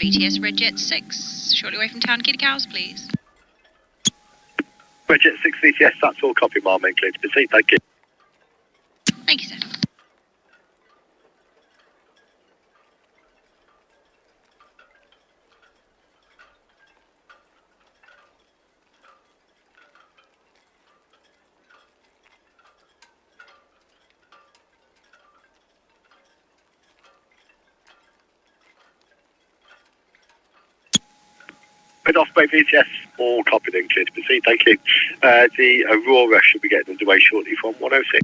VTS Redjet 6, shortly away from Town Quay to Cows, please. Redjet 6 VTS, that's all copy, Marmain, clear to proceed, thank you. Thank you, sir. Red Osprey VTS, all copied and clear to proceed, thank you. The Aurora should be getting underway shortly from 106.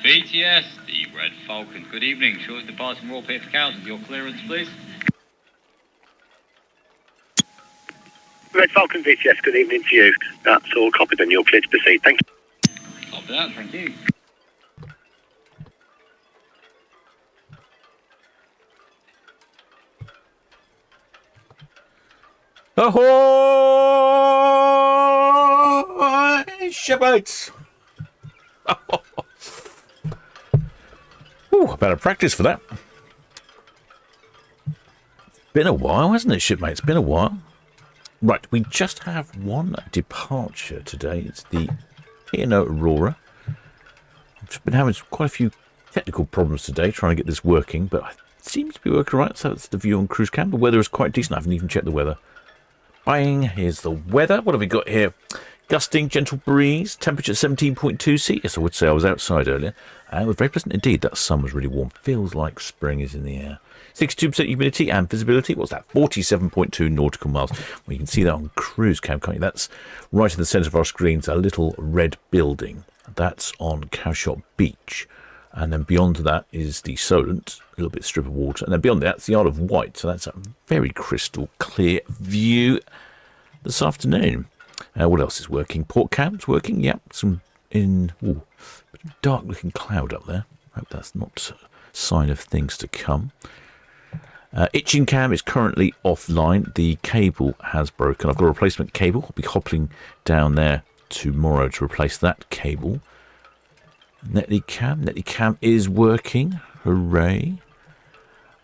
VTS, the Red Falcon. Good evening. Short departing Royal Pit for Cows with your clearance, please. Red Falcon VTS, good evening to you. That's all copied and you're clear to proceed, thank you. Copy that, thank you. Ahoy, shipmates! Ooh, better practice for that. Been a while, hasn't it, shipmates? Been a while. Right, we just have one departure today. It's the P&O Aurora. I've just been having quite a few technical problems today trying to get this working, but it seems to be working right. So that's the view on cruise cam. The weather is quite decent. I haven't even checked the weather. Bang, here's the weather. What have we got here? Gusting, gentle breeze, temperature 17.2 C. Yes, I would say I was outside earlier. And it was very pleasant indeed. That sun was really warm. Feels like spring is in the air. 62% humidity and visibility. What's that? 47.2 nautical miles. Well, you can see that on cruise cam, can't you? That's right in the centre of our screens, a little red building. That's on Cowshot Beach. And then beyond that is the Solent, a little bit strip of water. And then beyond that, it's the Isle of Wight. So that's a very crystal clear view this afternoon. What else is working? Port cam's working. Yep, some dark looking cloud up there. Hope that's not a sign of things to come. Itching cam is currently offline. The cable has broken. I've got a replacement cable. I'll be hopping down there tomorrow to replace that cable. Netley cam is working. Hooray.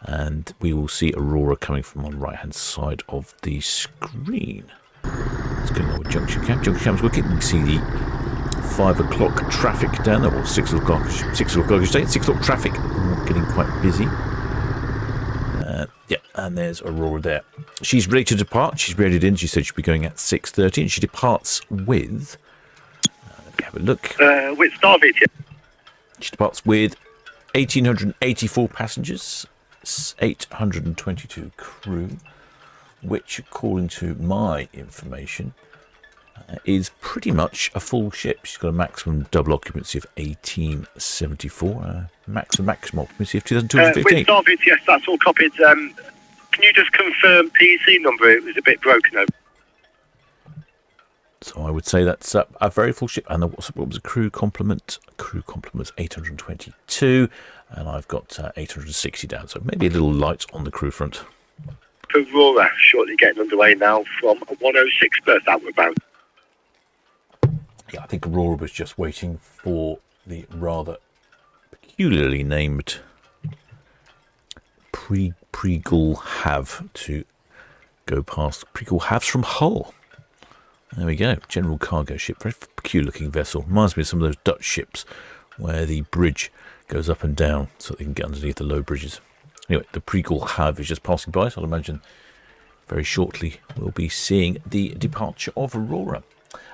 And we will see Aurora coming from on the right hand side of the screen. Let's go with junction cam. Junction cam's working. You can see the 5 o'clock traffic down there, or 6 o'clock I should say. 6 o'clock traffic getting quite busy. Yeah, and there's Aurora there. She's ready to depart. She's readied in. She said she'll be going at 6:30, and she departs with. Let me have a look. With Starvit, yeah. She departs with 1,884 passengers, 822 crew, which, according to my information, is pretty much a full ship. She's got a maximum double occupancy of 1,874, maximum occupancy of 2,215. With Starvit, yes, that's all copied. Can you just confirm PC number? It was a bit broken over. So I would say that's a very full ship. And what was a crew complement? Crew complement was 822, and I've got 860 down. So maybe a little light on the crew front. Aurora shortly getting underway now from 106 berth outward bound. Yeah, I think Aurora was just waiting for the rather peculiarly named Preagle Have to go past. Preagle Haves from Hull. There we go. General cargo ship. Very peculiar looking vessel. Reminds me of some of those Dutch ships where the bridge goes up and down so they can get underneath the low bridges. Anyway, the Preagle Have is just passing by, so I'll imagine very shortly we'll be seeing the departure of Aurora.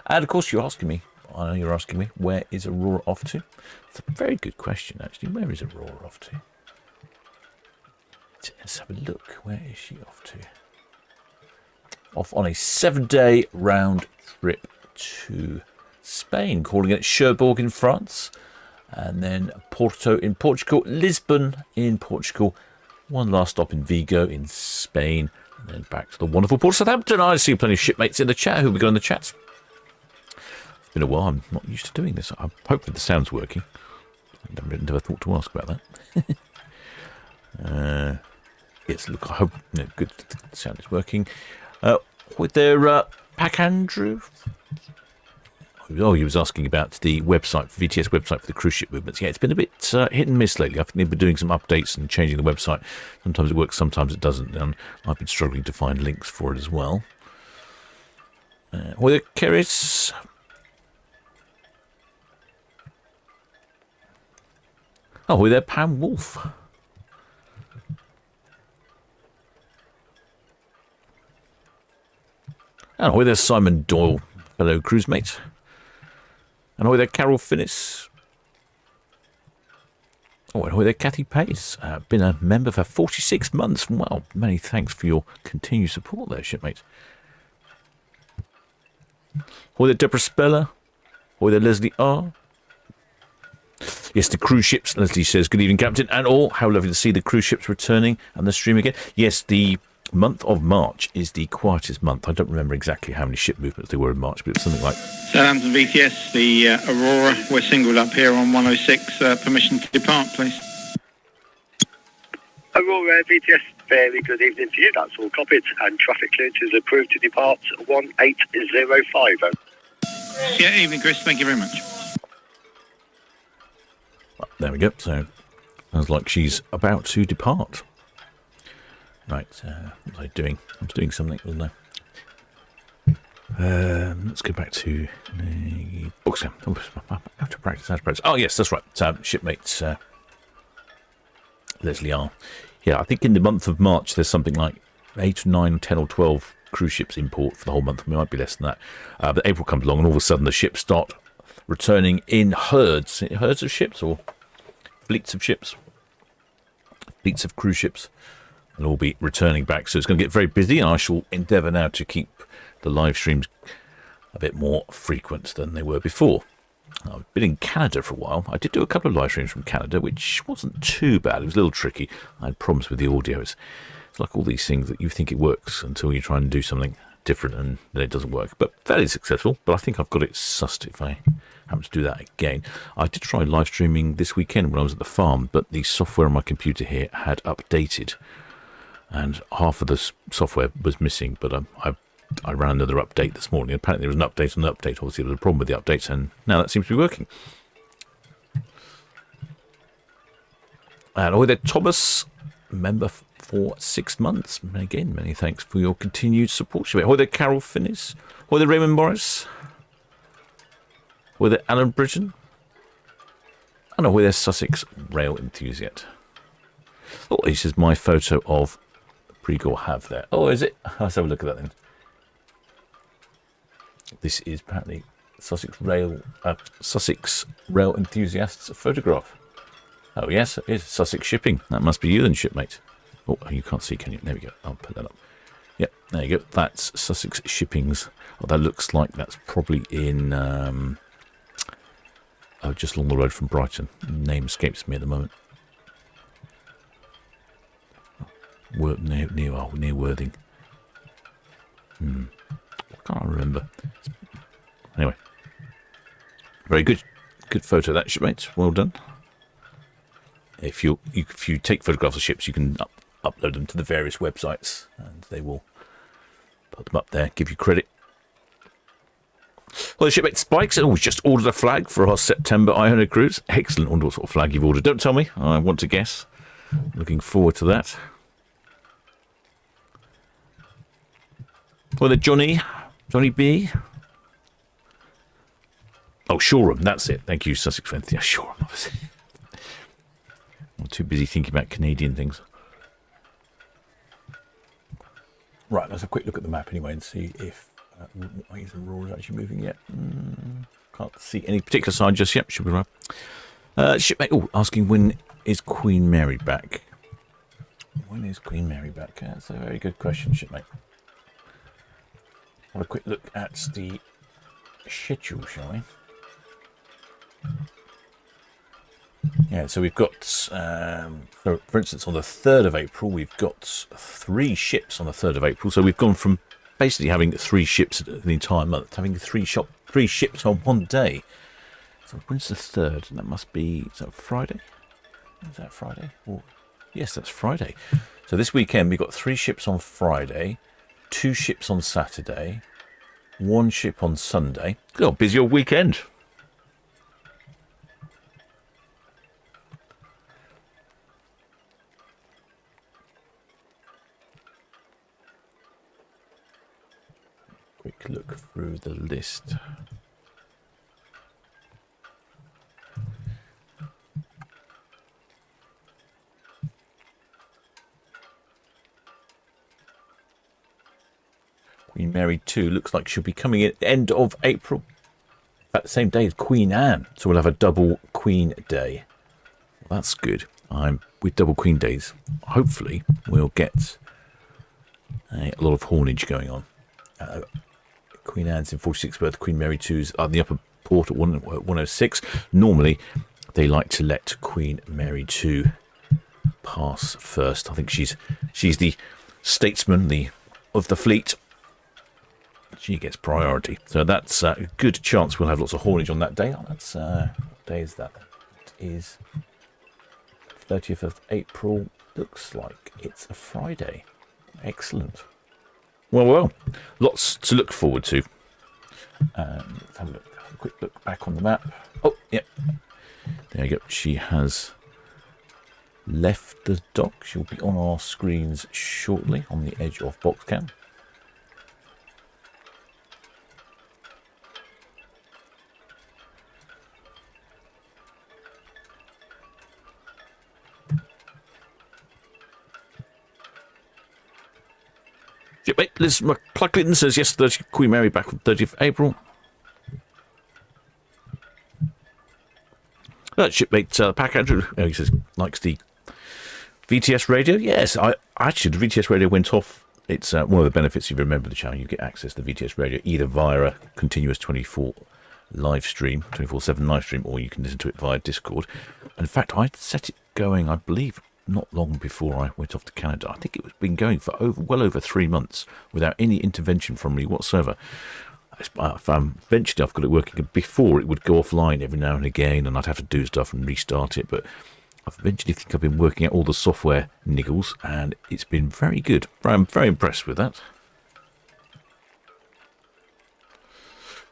And of course, I know you're asking me, where is Aurora off to? It's a very good question, actually. Where is Aurora off to? Let's have a look. Where is she off to? Off on a 7-day round trip to Spain, calling it Cherbourg in France, and then Porto in Portugal, Lisbon in Portugal, one last stop in Vigo in Spain, and then back to the wonderful port of Southampton. I see plenty of shipmates in the chat. Who we got in the chats? It's been a while. I'm not used to doing this. Hopefully the sound's working. I never thought to ask about that. Yes, look, I hope good. The sound is working. With their Pack Andrew. Oh, he was asking about the website, VTS website for the cruise ship movements. Yeah, it's been a bit hit and miss lately. I think they've been doing some updates and changing the website. Sometimes it works, sometimes it doesn't. And I've been struggling to find links for it as well. With Keris. Oh, with their Pam Wolf. And ahoy there, Simon Doyle, fellow cruise mate. And ahoy there, Carol Finnis. Oh, and ahoy there, Kathy Pace. Been a member for 46 months. Well, many thanks for your continued support there, shipmate. Ahoy there, Deborah Speller. Ahoy there, Leslie R. Yes, the cruise ships, Leslie says, good evening, Captain, and all. How lovely to see the cruise ships returning and the stream again. Yes, the month of March is the quietest month. I don't remember exactly how many ship movements there were in March, but it was something like... Southampton VTS, the Aurora, we're singled up here on 106. Permission to depart, please. Aurora VTS, very good evening to you. That's all copied, and traffic clearance is approved to depart 18050. Yeah, evening, Chris. Thank you very much. There we go. So, sounds like she's about to depart. Right, what was I doing? I was doing something, wasn't I? Let's go back to the books. How to practice. Oh, yes, that's right. Shipmates Leslie R. Yeah, I think in the month of March, there's something like 8, 9, 10 or 12 cruise ships in port for the whole month. It might be less than that. But April comes along and all of a sudden the ships start returning in herds. Herds of ships or fleets of ships? Fleets of cruise ships. They'll all be returning back, so it's going to get very busy, and I shall endeavour now to keep the live streams a bit more frequent than they were before. I've been in Canada for a while. I did do a couple of live streams from Canada, which wasn't too bad. It was a little tricky. I had problems with the audio. It's like all these things that you think it works until you try and do something different, and then it doesn't work. But fairly successful, but I think I've got it sussed if I happen to do that again. I did try live streaming this weekend when I was at the farm, but the software on my computer here had updated. And half of the software was missing, but I ran another update this morning. Apparently there was an update on an update. Obviously there was a problem with the updates, and now that seems to be working. And ahoy there, Thomas, member for 6 months. And again, many thanks for your continued support. Ahoy there, Carol Finnis. Ahoy there, Raymond Morris. Ahoy there, Alan Britton. And ahoy there, Sussex Rail Enthusiast. Oh, this is my photo of Preagle Have there. Oh, is it? Let's have a look at that then. This is apparently Sussex Rail Enthusiast's photograph. Oh, yes, it is Sussex Shipping. That must be you then, shipmate. Oh, you can't see, can you? There we go. I'll put that up. Yep, there you go. That's Sussex Shipping's. Oh, that looks like that's probably in... just along the road from Brighton. Name escapes me at the moment. Near Worthing. I can't remember. Anyway, very good photo of that, shipmates. Well done. If you take photographs of ships, you can upload them to the various websites, and they will put them up there, give you credit. Well, the shipmate Spikes, we just ordered a flag for our September Iona cruise. Excellent. I wonder what sort of flag you've ordered. Don't tell me. I want to guess. Looking forward to that. Well, Johnny B. Oh, Shoreham, that's it. Thank you, Sussex friends. Yeah, Shoreham, obviously. I'm too busy thinking about Canadian things. Right, let's have a quick look at the map anyway and see if Aurora's actually moving yet. Can't see any particular sign just yet. Should be right. Shipmate, asking when is Queen Mary back? When is Queen Mary back? That's a very good question, shipmate. Have a quick look at the schedule, shall we? Yeah, so we've got, for instance, on the 3rd of April, we've got 3 ships on the 3rd of April. So we've gone from basically having 3 ships the entire month, to having 3 ships on one day. So when's the 3rd? That must be, is that Friday? Is that Friday? Or, yes, that's Friday. So this weekend, we've got 3 ships on Friday, 2 ships on Saturday, 1 ship on Sunday. Good old busy old weekend. Quick look through the list. Queen Mary 2 looks like she'll be coming in at the end of April. In fact, the same day as Queen Anne. So we'll have a double Queen Day. Well, that's good. With double Queen Days, hopefully we'll get a lot of haulage going on. Queen Anne's in 46 berth, Queen Mary 2's on the upper port at 106. Normally, they like to let Queen Mary 2 pass first. I think she's the statesman of the fleet. She gets priority. So that's a good chance we'll have lots of haulage on that day. That's what day is that? It is 30th of April. Looks like it's a Friday. Excellent. Well, lots to look forward to. Let's have a look. Have a quick look back on the map. Oh, yeah. There you go. She has left the dock. She'll be on our screens shortly on the edge of Boxcam. Wait, Liz McClucklin says yes, 30 Queen Mary back on 30th April. Shipmate Pack Andrew, he says, likes the VTS radio. Yes, actually, the VTS radio went off. It's one of the benefits, if you remember the channel, you get access to the VTS radio either via a continuous 24 live stream, 24/7 live stream, or you can listen to it via Discord. In fact, I set it going, I believe, not long before I went off to Canada. I think it was been going for well over 3 months without any intervention from me whatsoever. Eventually I've got it working. Before, it would go offline every now and again and I'd have to do stuff and restart it, but I eventually think I've been working out all the software niggles and it's been very good. I'm very impressed with that.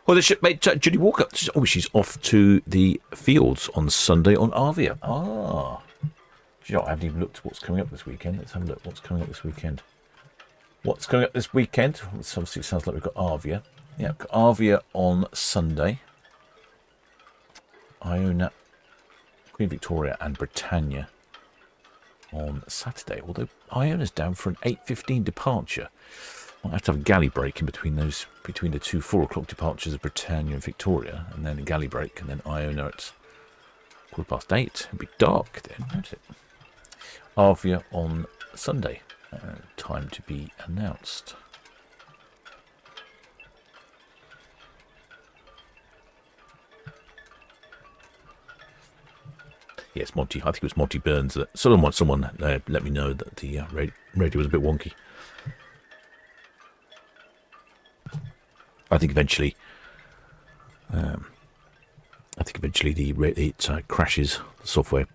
Well, the shipmate Judy Walker, she's off to the fields on Sunday on Arvia. I haven't even looked at what's coming up this weekend. Let's have a look. What's coming up this weekend? What's coming up this weekend? Obviously, it sounds like we've got Arvia. Yeah, we've got Arvia on Sunday. Iona, Queen Victoria and Britannia on Saturday. Although Iona's down for an 8:15 departure. I'll have to have a galley break in between the two 4 o'clock departures of Britannia and Victoria, and then a galley break, and then Iona at 8:15. It'll be dark then, won't it? Arvia on Sunday. Time to be announced. Yes, Monty. I think it was Monty Burns that someone let me know that the radio was a bit wonky. I think eventually I think eventually it crashes the software.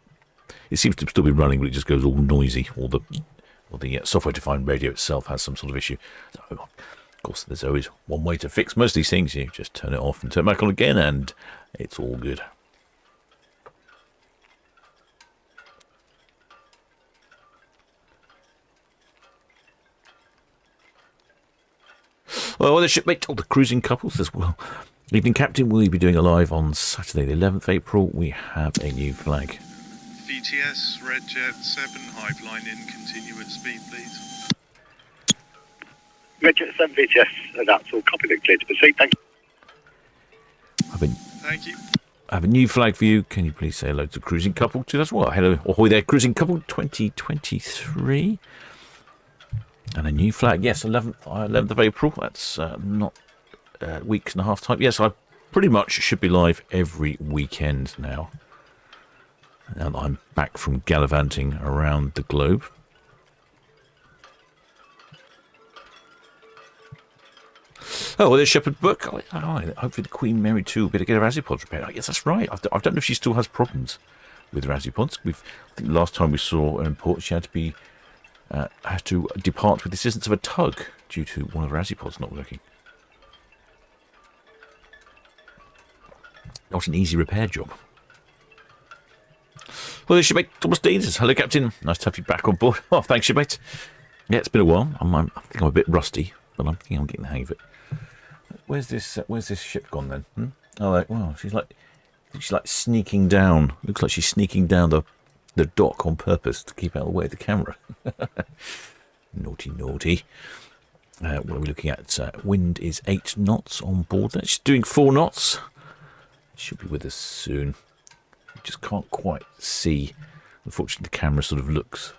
It seems to still be running, but it just goes all noisy. Or the software-defined radio itself has some sort of issue. So, of course, there's always one way to fix most of these things. You just turn it off and turn it back on again, and it's all good. Well, the shipmate told the cruising couples as well. Evening, Captain. Will you be doing a live on Saturday, the 11th of April? We have a new flag. VTS, Red Jet 7, hive line in, continue at speed, please. Red Jet 7 VTS, that's all copied and clear to proceed. Thank you. Thank you. I have a new flag for you. Can you please say hello to cruising couple to us? Well, hello, ahoy there, cruising couple 2023. And a new flag, yes, 11th of April. That's not weeks and a half time. Yes, I pretty much should be live every weekend now. Now that I'm back from gallivanting around the globe. Oh, well, there's Shepherd Book. Hopefully the Queen Mary 2 will be able to get her Razzipods repaired. I guess that's right. I don't know if she still has problems with her Razzipods. I think last time we saw an import, she had to depart with the assistance of a tug due to one of her Razzipods not working. Not an easy repair job. Well, this shipmate Thomas Dean says, hello, Captain. Nice to have you back on board. Oh, thanks, shipmate. Yeah, it's been a while. I think I'm a bit rusty, but I think I'm getting the hang of it. Where's this ship gone then? Oh, wow, she's like sneaking down. Looks like she's sneaking down the dock on purpose to keep out of the way of the camera. Naughty, naughty. What are we looking at? Wind is 8 knots on board. She's doing 4 knots. She'll be with us soon. Just can't quite see. Unfortunately, the camera sort of looks.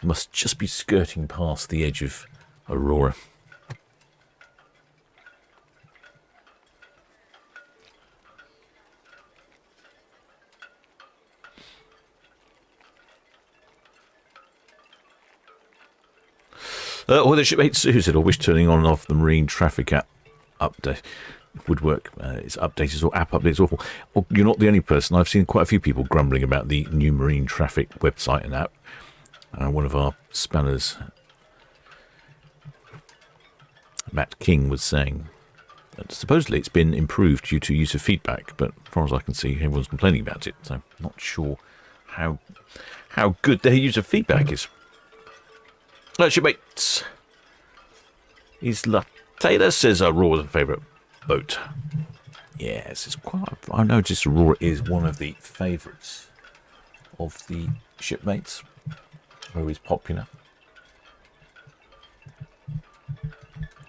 Must just be skirting past the edge of Aurora. Well, the shipmate Sue said, always turning on and off the marine traffic app update would work. Its updates or app updates awful. Well, you're not the only person. I've seen quite a few people grumbling about the new marine traffic website and app. One of our spanners, Matt King, was saying that supposedly it's been improved due to user feedback, but as far as I can see, everyone's complaining about it. So I'm not sure how good their user feedback is. Shipmates. Isla Taylor says Aurora's a favourite boat. Yes, it's quite. I noticed Aurora is one of the favourites of the shipmates. Always popular.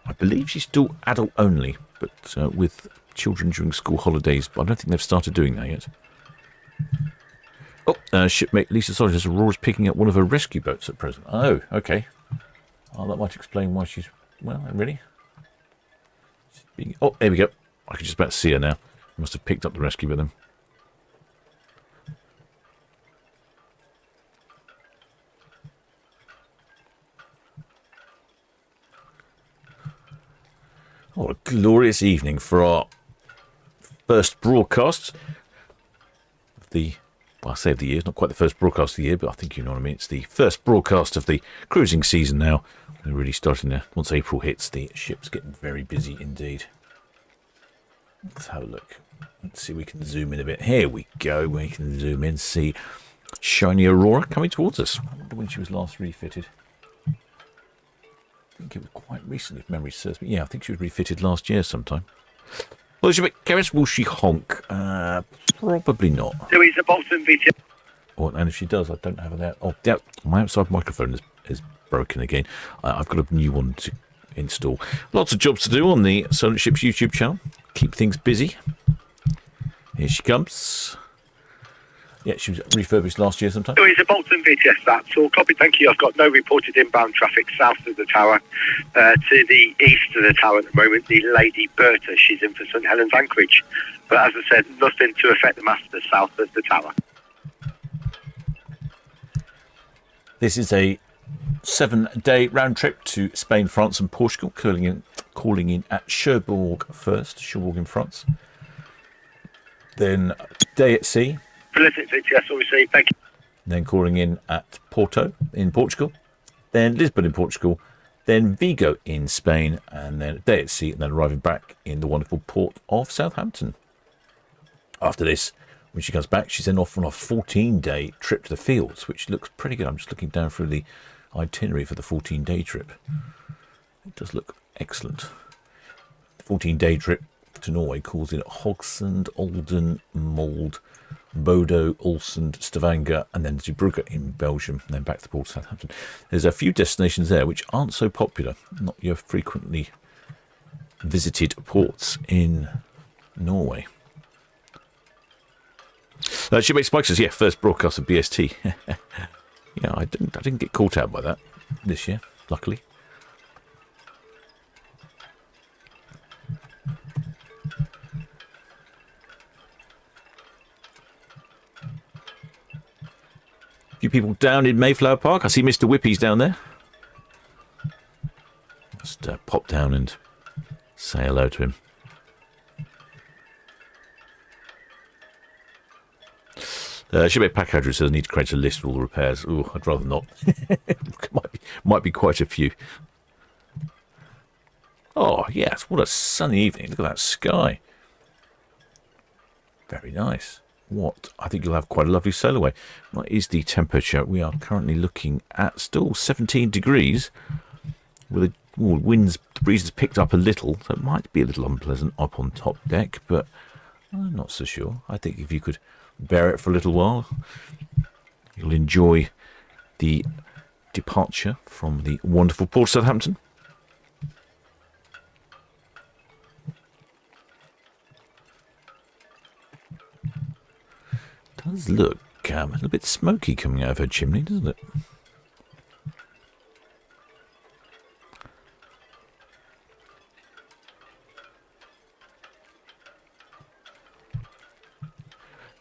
I believe she's still adult only, but with children during school holidays. But I don't think they've started doing that yet. Oh, shipmate Lisa Solid says Aurora's picking up one of her rescue boats at present. Oh, okay. Oh, that might explain why she's... Well, really? Oh, there we go. I can just about see her now. Must have picked up the rescue with them. Oh, a glorious evening for our first broadcast of the... Well, I say of the year, it's not quite the first broadcast of the year, but I think you know what I mean. It's the first broadcast of the cruising season now. We're really starting to, once April hits, the ship's getting very busy indeed. Let's have a look. Let's see if we can zoom in a bit. Here we go. We can zoom in, see shiny Aurora coming towards us. I wonder when she was last refitted. I think it was quite recently, if memory serves me. Yeah, I think she was refitted last year sometime. Well, Keris, will she honk? Probably not. Louisa Bolton, VTS. Oh, and if she does, I don't have that. Oh, yeah, my outside microphone is broken again. I've got a new one to install. Lots of jobs to do on the Solent Ships YouTube channel. Keep things busy. Here she comes. Yeah, she was refurbished last year sometime. Louisa Bolton, VTS, that's all copied. Thank you. I've got no reported inbound traffic south of the tower. To the east of the tower at the moment, the Lady Bertha, she's in for St Helens Anchorage. But as I said, nothing to affect the master south of the tower. This is a 7-day round trip to Spain, France and Portugal, calling in at Cherbourg first, Cherbourg in France. then day at sea, Prolific VTS all received, thank you. then calling in at Porto in Portugal, then Lisbon in Portugal, then Vigo in Spain, and then a day at sea, and then arriving back in the wonderful port of Southampton. After this, when she comes back, she's then off on a 14-day trip to the fields, which looks pretty good. I'm just looking down through the itinerary for the 14-day trip. It does look excellent. The 14-day trip to Norway calls in Hogsund, Olden, Mold, Bodo, Olsund, Stavanger, and then Zeebrugge in Belgium, and then back to the port of Southampton. There's a few destinations there which aren't so popular, not your frequently visited ports in Norway. Shipmate Spike says, yeah, first broadcast of BST. Yeah, I didn't get caught out by that this year, luckily. Few people down in Mayflower Park. I see Mr. Whippy's down there. Just pop down and say hello to him. Shipmate Packagger says I need to create a list of all the repairs. Ooh, I'd rather not. might be quite a few. Oh, yes, what a sunny evening. Look at that sky. Very nice. I think you'll have quite a lovely sail away. What is the temperature? We are currently looking at still 17 degrees. With the breeze has picked up a little, so it might be a little unpleasant up on top deck, but I'm not so sure. I think if you could bear it for a little while, you'll enjoy the departure from the wonderful port of Southampton. Does look a little bit smoky coming out of her chimney, doesn't it?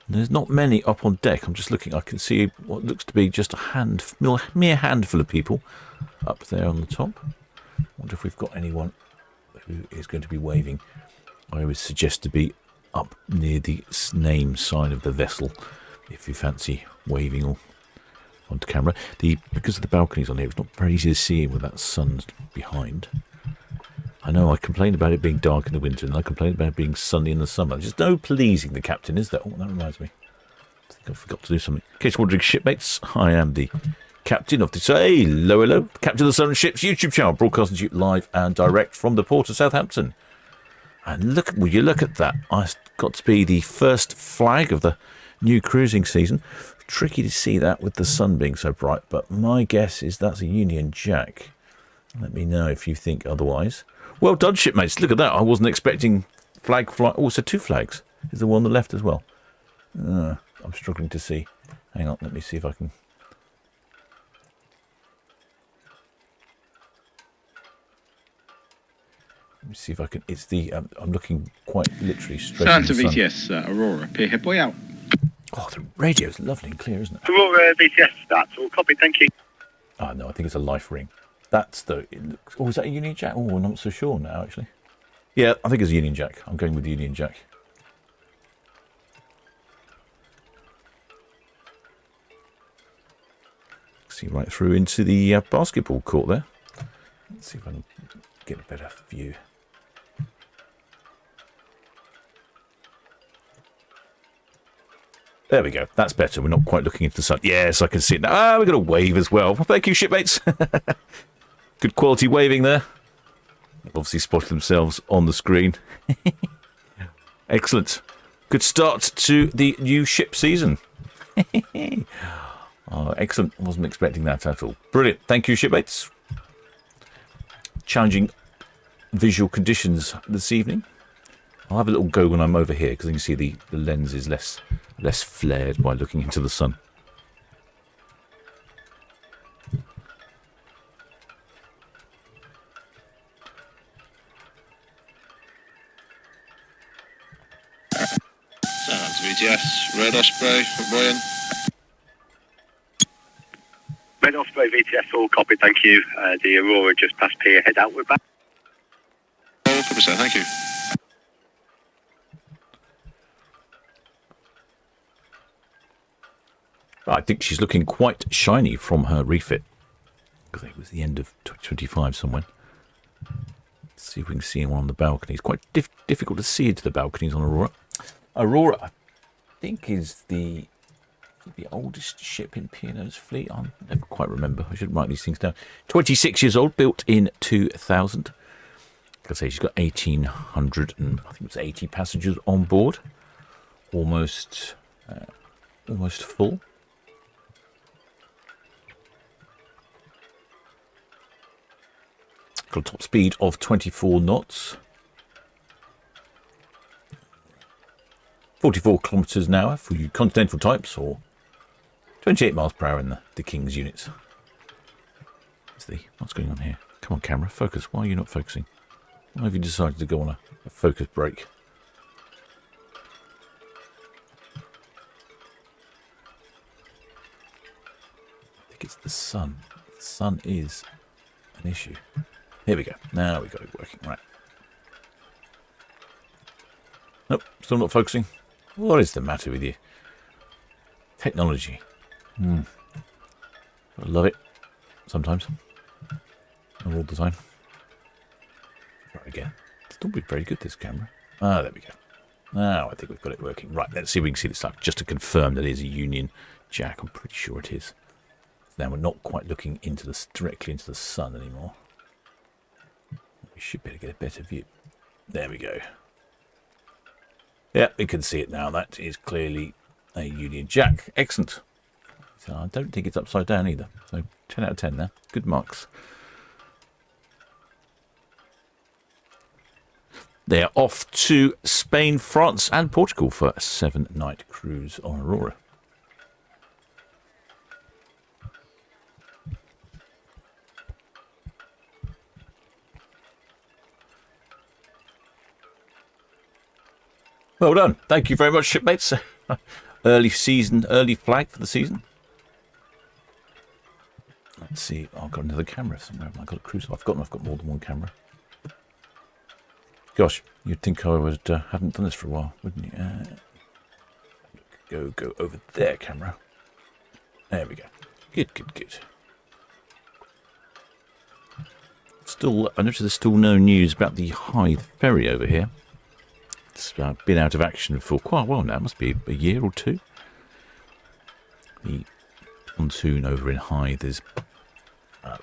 There's not many up on deck. I'm just looking. I can see what looks to be just a mere handful of people up there on the top. I wonder if we've got anyone who is going to be waving. I would suggest to be up near the name sign of the vessel if you fancy waving or onto camera. Because of the balconies on here, it's not very easy to see with that sun behind. I know I complained about it being dark in the winter, and I complained about it being sunny in the summer. There's no pleasing the captain, is there? Oh, that reminds me. I think I forgot to do something. In case you're wondering, shipmates, I am the captain of the... hello, captain of the Solent Ships YouTube channel, broadcasting to you live and direct from the port of Southampton. And will you look at that? It's got to be the first flag of the new cruising season. Tricky to see that with the sun being so bright, but my guess is that's a Union Jack. Let me know if you think otherwise. Well done, shipmates. Look at that. I wasn't expecting flag fly. Also, two flags. Is there one on the left as well? I'm struggling to see. Hang on, let me see if I can... Let me see if I can... It's the... I'm looking quite literally straight Sound to in the sun. VTS, Aurora. Pier head boy out. Oh, the radio's lovely and clear, isn't it? Aurora VTS, that's all. Copy, thank you. Oh, no, I think it's a life ring. That's the... Oh, is that a Union Jack? Oh, I'm not so sure now, actually. Yeah, I think it's a Union Jack. I'm going with the Union Jack. See right through into the basketball court there. Let's see if I can get a better view. There we go. That's better. We're not quite looking into the sun. Yes, I can see it now. We've got a wave as well. Thank you, shipmates. Good quality waving there. They've obviously spotted themselves on the screen. Excellent. Good start to the new ship season. Oh, excellent. Wasn't expecting that at all. Brilliant. Thank you, shipmates. Challenging visual conditions this evening. I'll have a little go when I'm over here because you can see the lens is less flared by looking into the sun. Sound to VTS, Red Osprey, Brian. Red Osprey VTS, all copy, thank you. The Aurora just past pier, head out, we're back. Oh, copy, sir, thank you. I think she's looking quite shiny from her refit. Because it was the end of 2025 somewhere. Let's see if we can see one on the balcony. It's quite difficult to see into the balconies on Aurora. Aurora, I think, is the oldest ship in P&O's fleet. I never quite remember. I should write these things down. 26 years old, built in 2000. Like I say, she's got 1,800 and I think it was 80 passengers on board. Almost full. Got a top speed of 24 knots. 44 kilometres an hour for you continental types, or 28 miles per hour in the King's units. What's going on here? Come on, camera, focus. Why are you not focusing? Why have you decided to go on a focus break? I think it's the sun. The sun is an issue. Here we go. Now we've got it working. Right. Nope, still not focusing. What is the matter with you? Technology. I love it. Sometimes. Not all the time. Right, again. Still be very good, this camera. Ah, there we go. Now I think we've got it working. Right, let's see if we can see this up. Just to confirm that it is a Union Jack. I'm pretty sure it is. Now we're not quite looking directly into the sun anymore. We should be able to get a better view. There we go. Yeah, we can see it now. That is clearly a Union Jack. Excellent. So I don't think it's upside down either. So 10 out of 10 there. Good marks. They are off to Spain, France and Portugal for a 7-night cruise on Aurora. Well done. Thank you very much, shipmates. Early flag for the season. Let's see. Oh, I've got another camera somewhere. I've got a cruise. I've got more than one camera. Gosh, you'd think I would haven't done this for a while, wouldn't you? Go over there, camera. There we go. Good. I noticed there's still no news about the Hythe ferry over here. It's been out of action for quite a while now. It must be a year or two. The pontoon over in Hythe is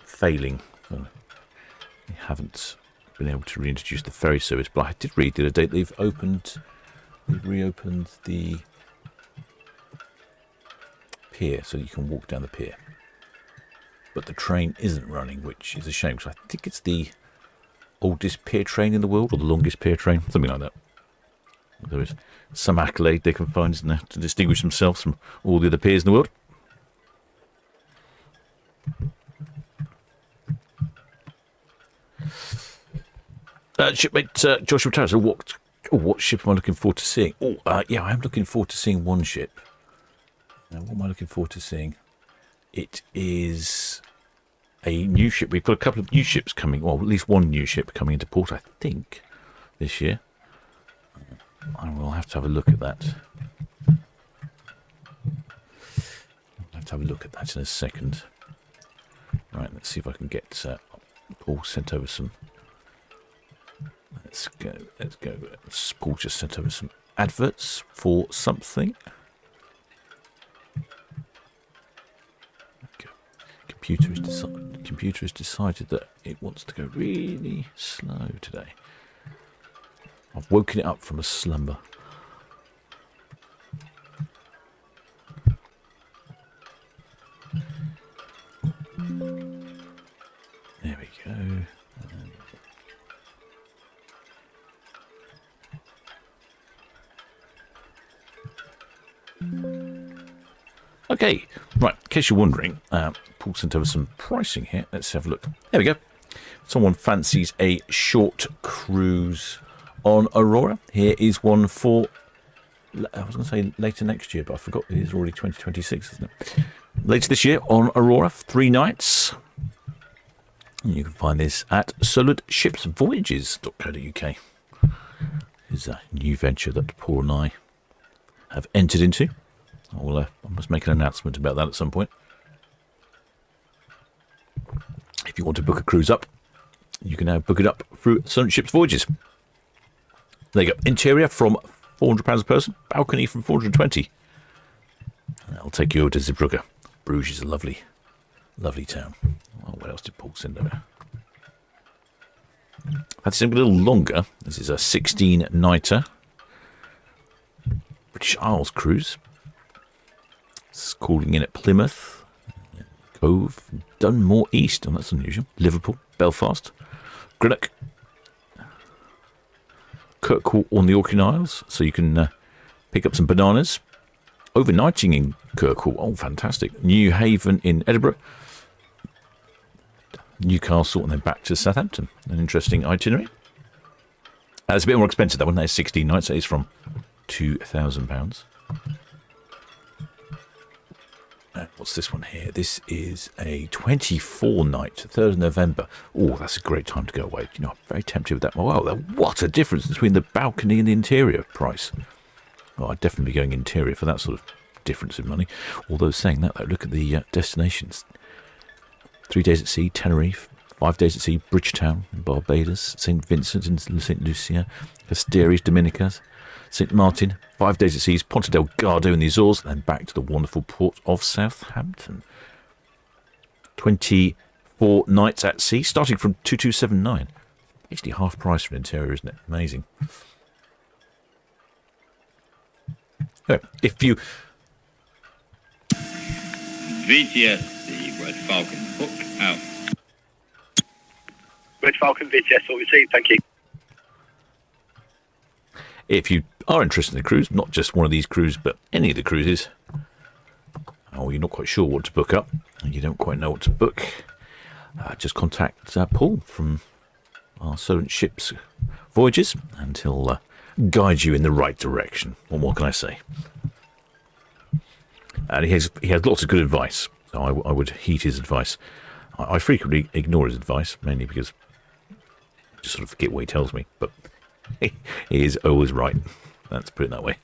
failing. They haven't been able to reintroduce the ferry service, but I did read the other day they've reopened the pier so you can walk down the pier. But the train isn't running, which is a shame, because I think it's the oldest pier train in the world, or the longest pier train, something like that. There is some accolade they can find, isn't there, to distinguish themselves from all the other piers in the world. Shipmate Joshua Terrace, what ship am I looking forward to seeing? Yeah, I am looking forward to seeing one ship. Now, what am I looking forward to seeing? It is a new ship. We've got a couple of new ships coming, well, at least one new ship coming into port, I think, this year. I will have to have a look at that. I'll have to have a look at that in a second. Right, let's see if I can get Paul sent over some. Let's go. Paul just sent over some adverts for something. Okay. Computer has decided that it wants to go really slow today. I've woken it up from a slumber. There we go. Okay, right, in case you're wondering, Paul sent over some pricing here. Let's have a look. There we go. Someone fancies a short cruise on Aurora. Here is one for, I was going to say later next year, but I forgot it is already 2026, isn't it? Later this year on Aurora, 3 nights. And you can find this at Solent Ships Voyages.co.uk. It's a new venture that Paul and I have entered into. I must make an announcement about that at some point. If you want to book a cruise up, you can now book it up through Solent Ships Voyages. There you go. Interior from £400 a person. Balcony from 420. I'll take you over to Zeebrugge. Bruges is a lovely, lovely town. Oh, what else did Paul send over? That's something a little longer. This is a 16-nighter British Isles cruise. It's calling in at Plymouth, Cove, Dunmore East, and that's unusual. Liverpool, Belfast, Greenock, Kirkwall on the Orkney Isles, so you can pick up some bananas. Overnighting in Kirkwall, oh fantastic. New Haven in Edinburgh, Newcastle, and then back to Southampton. An interesting itinerary. It's a bit more expensive, that one. That is 16 nights. That is from £2,000. What's this one here? This is a 24-night, 3rd of November. Oh, that's a great time to go away. You know, I'm very tempted with that. Wow, what a difference between the balcony and the interior price. Well, I'd definitely be going interior for that sort of difference in money. Although saying that, though, look at the destinations. 3 days at sea, Tenerife. 5 days at sea, Bridgetown in Barbados. St. Vincent and St. Lucia. Casteres, Dominicas. St. Martin. 5 days at sea, Ponta Delgado in the Azores. And then back to the wonderful port of Southampton. 24 nights at sea, starting from 2279. Basically half price for an interior, isn't it? Amazing. Anyway, if you... VTS, the Red Falcon, hook out. Red Falcon VTS, all received, thank you. If you are interested in a cruise, not just one of these cruises, but any of the cruises, or you're not quite sure what to book up, and you don't quite know what to book, just contact Paul from our Solent Ships Voyages, and he'll guide you in the right direction. Well, what can I say? And he has lots of good advice, so I would heed his advice. I frequently ignore his advice, mainly because I just sort of forget what he tells me, but he is always right. Let's put it that way.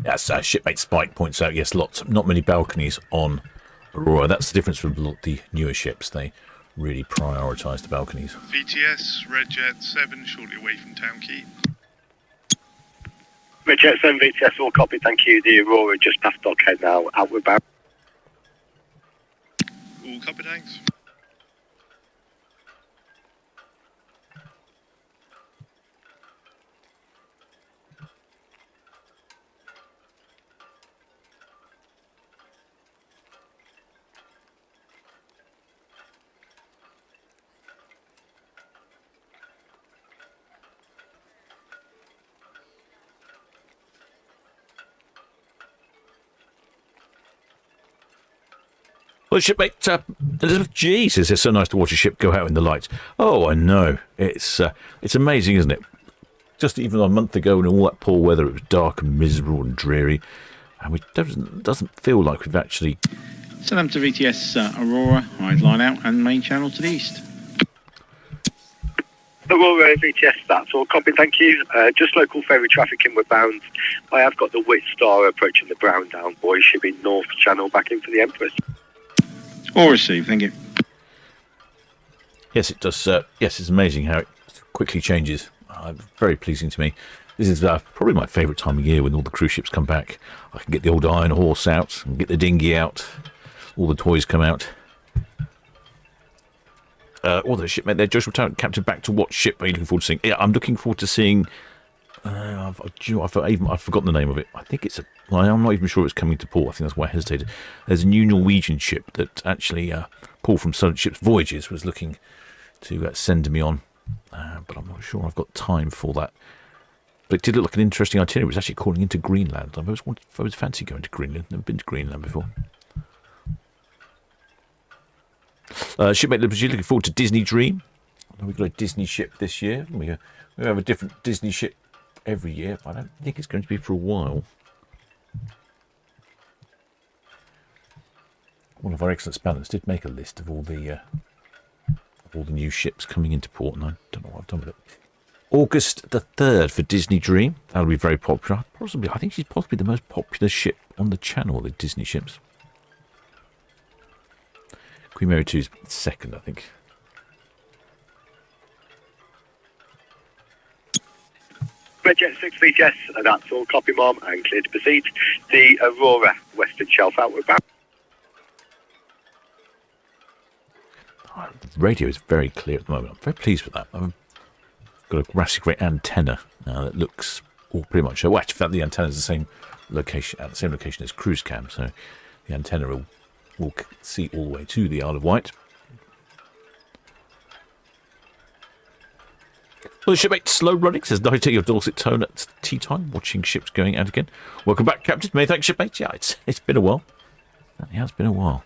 Yes, shipmate Spike points out, yes, not many balconies on Aurora. That's the difference with the newer ships. They really prioritise the balconies. VTS, Red Jet 7, shortly away from Town Quay. Red Jet 7 VTS, all copy, thank you. The Aurora just past Dockhead now, outward bound. All copy, thanks. Well, shipmate Elizabeth, Jesus, it's so nice to watch a ship go out in the lights. Oh, I know. It's amazing, isn't it? Just even a month ago, in all that poor weather, it was dark and miserable and dreary, and it doesn't feel like we've actually... Southampton VTS Aurora, right line out, and main channel to the east. Aurora VTS, that's all copy, thank you. Just local ferry traffic inward bound. I have got the Wit Star approaching the Brown Down buoy, should be North Channel back in for the Empress. All received, thank you. Yes, it does. Yes, it's amazing how it quickly changes. Very pleasing to me. This is probably my favourite time of year when all the cruise ships come back. I can get the old Iron Horse out and get the dinghy out. All the toys come out. Or the shipmate there, Joshua Town, Captain, back to what ship are you looking forward to seeing? Yeah, I'm looking forward to seeing... I've forgotten the name of it. I think it's I'm not even sure it's coming to port. I think that's why I hesitated. There's a new Norwegian ship that actually Paul from Solent Ships Voyages was looking to send me on, but I'm not sure I've got time for that. But it did look like an interesting itinerary. It was actually calling into Greenland. I always fancy going to Greenland. Never been to Greenland before. Shipmate Liberty, looking forward to Disney Dream. I know we've got a Disney ship this year. We have a different Disney ship every year, but I don't think it's going to be for a while. One of our excellent spanners did make a list of all the new ships coming into port, and I don't know what I've done with it. August the 3rd for Disney Dream. That'll be very popular. I think she's possibly the most popular ship on the channel, the Disney ships. Queen Mary 2's second, I think. Redjet 6 VTS, and that's all. Copy, Mom, and clear to proceed. The Aurora, Western Shelf, outward bound. The radio is very clear at the moment. I'm very pleased with that. I've got a grassy great antenna that looks all pretty much. Well, actually, in fact, the antenna is the same location at the same location as cruise cam, so the antenna will see all the way to the Isle of Wight. Well, the shipmate slow running says, "I take your Dorset tone at tea time, watching ships going out again." Welcome back, Captain. Many thanks, shipmate. Yeah, it's been a while. It has been a while.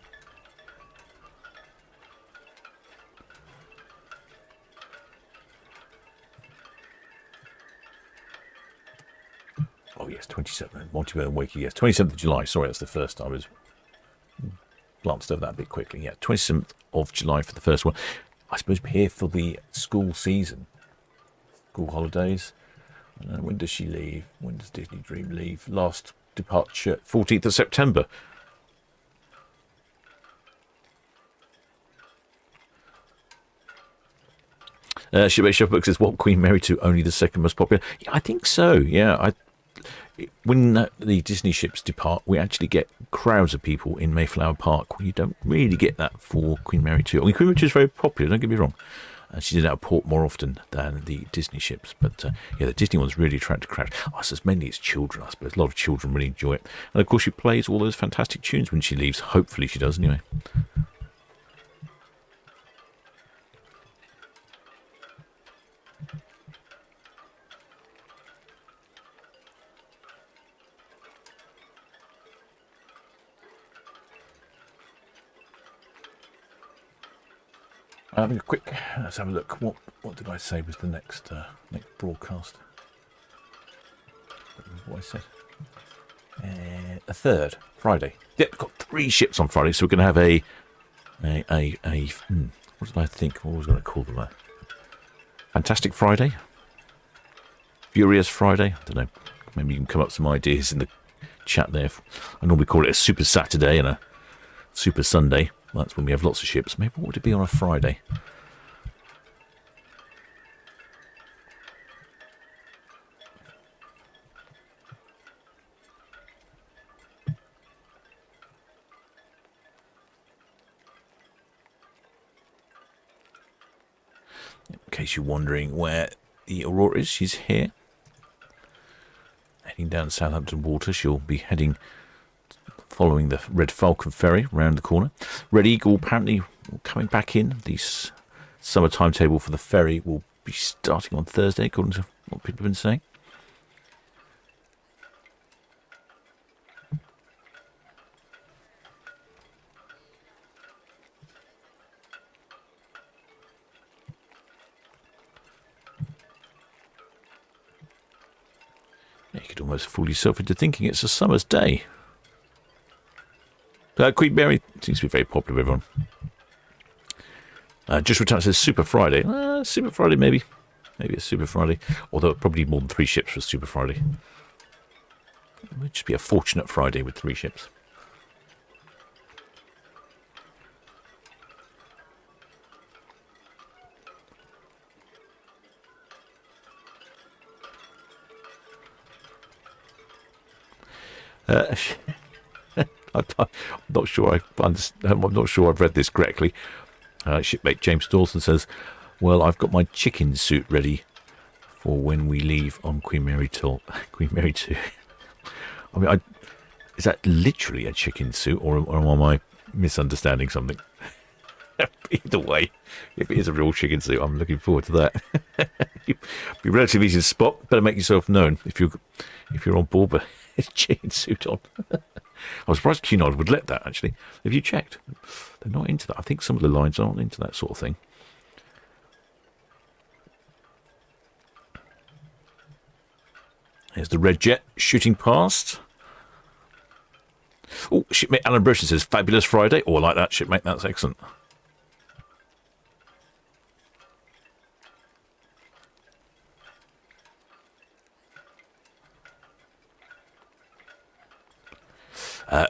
Oh yes, 27. Multiple and Wakey. Yes, 27th of July. Sorry, that's the first. I was glanced over that a bit quickly. Yeah, 27th of July for the first one. I suppose we're here for the school season. School holidays. When does she leave? When does Disney Dream leave? Last departure, 14th of September. Shipmate Shopbook says, "What Queen Mary 2 only the second most popular?" Yeah, I think so. Yeah, when the Disney ships depart, we actually get crowds of people in Mayflower Park. You don't really get that for Queen Mary 2. I mean, Queen Mary 2 is very popular, don't get me wrong. She's in out of port more often than the Disney ships. But yeah, the Disney ones really attract crowds. I suppose mainly it's children, I suppose. A lot of children really enjoy it. And of course, she plays all those fantastic tunes when she leaves. Hopefully she does anyway. Having a quick, let's have a look. What did I say was the next broadcast? What I said. A third Friday. Yep, we've got 3 ships on Friday, so we're going to have what did I think? What was I going to call them? Fantastic Friday, Furious Friday. I don't know. Maybe you can come up with some ideas in the chat there. I normally call it a Super Saturday and a Super Sunday. That's when we have lots of ships. Maybe what would it be on a Friday? In case you're wondering where the Aurora is, she's here. Heading down Southampton water. She'll be heading following the Red Falcon ferry round the corner. Red Eagle apparently coming back in. The summer timetable for the ferry will be starting on Thursday, according to what people have been saying. You could almost fool yourself into thinking it's a summer's day. Queen Mary seems to be very popular with everyone. Just returned says Super Friday. Super Friday, maybe. Maybe it's Super Friday. Although probably more than 3 ships for Super Friday. It would just be a fortunate Friday with 3 ships. I'm not sure I'm not sure I've read this correctly. Shipmate James Dawson says, "Well, I've got my chicken suit ready for when we leave on Queen Mary 2." I mean, is that literally a chicken suit, or am I misunderstanding something? Either way, if it is a real chicken suit, I'm looking forward to that. Be relatively easy to spot. Better make yourself known if you're on board with a chicken suit on. I was surprised Cunard would let that, actually. Have you checked? They're not into that. I think some of the lines aren't into that sort of thing. There's the Red Jet shooting past. Oh, shipmate Alan Brushton says, fabulous Friday. Oh, I like that, shipmate. That's excellent.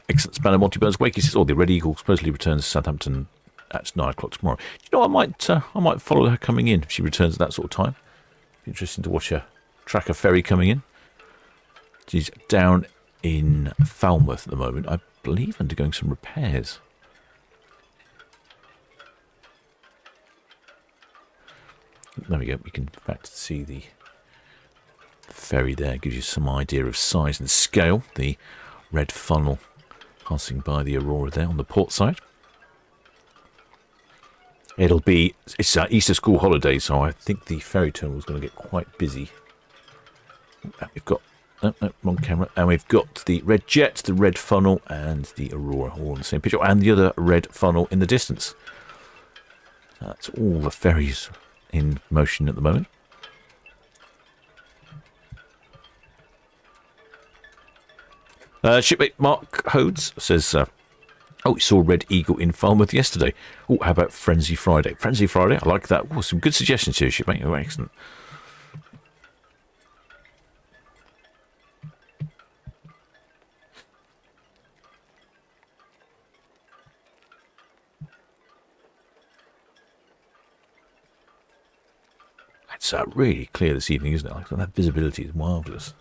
Excellent spanner Monty Burns Wakey says, oh, the Red Eagle supposedly returns to Southampton at 9 o'clock tomorrow. Do you know, I might follow her coming in if she returns at that sort of time. Be interesting to watch her track a ferry coming in. She's down in Falmouth at the moment, I believe, undergoing some repairs. There we go. We can in fact see the ferry there. Gives you some idea of size and scale. The red funnel passing by the Aurora there on the port side. It's Easter school holiday, so I think the ferry terminal is going to get quite busy. We've got wrong camera, and we've got the Red Jet, the red funnel, and the Aurora all on the same picture, and the other red funnel in the distance. That's all the ferries in motion at the moment. Shipmate Mark Hodes says, oh, we saw Red Eagle in Falmouth yesterday. Oh, how about Frenzy Friday? Frenzy Friday, I like that. Oh, some good suggestions here, shipmate. Oh, excellent. It's really clear this evening, isn't it? Like, that visibility is marvellous.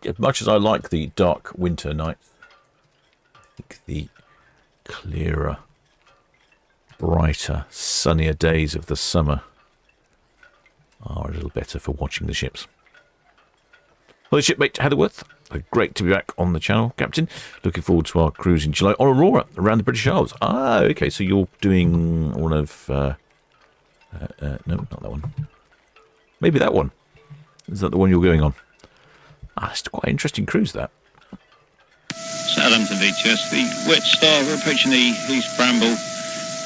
As much as I like the dark winter nights, I think the clearer, brighter, sunnier days of the summer are a little better for watching the ships. Well, shipmate Heatherworth, great to be back on the channel, Captain. Looking forward to our cruise in July on Aurora around the British Isles. Ah, okay, so you're doing one of... no, not that one. Maybe that one. Is that the one you're going on? Ah, it's quite an interesting cruise, that. Southampton VTS, the Wet Star, we're approaching the East Bramble.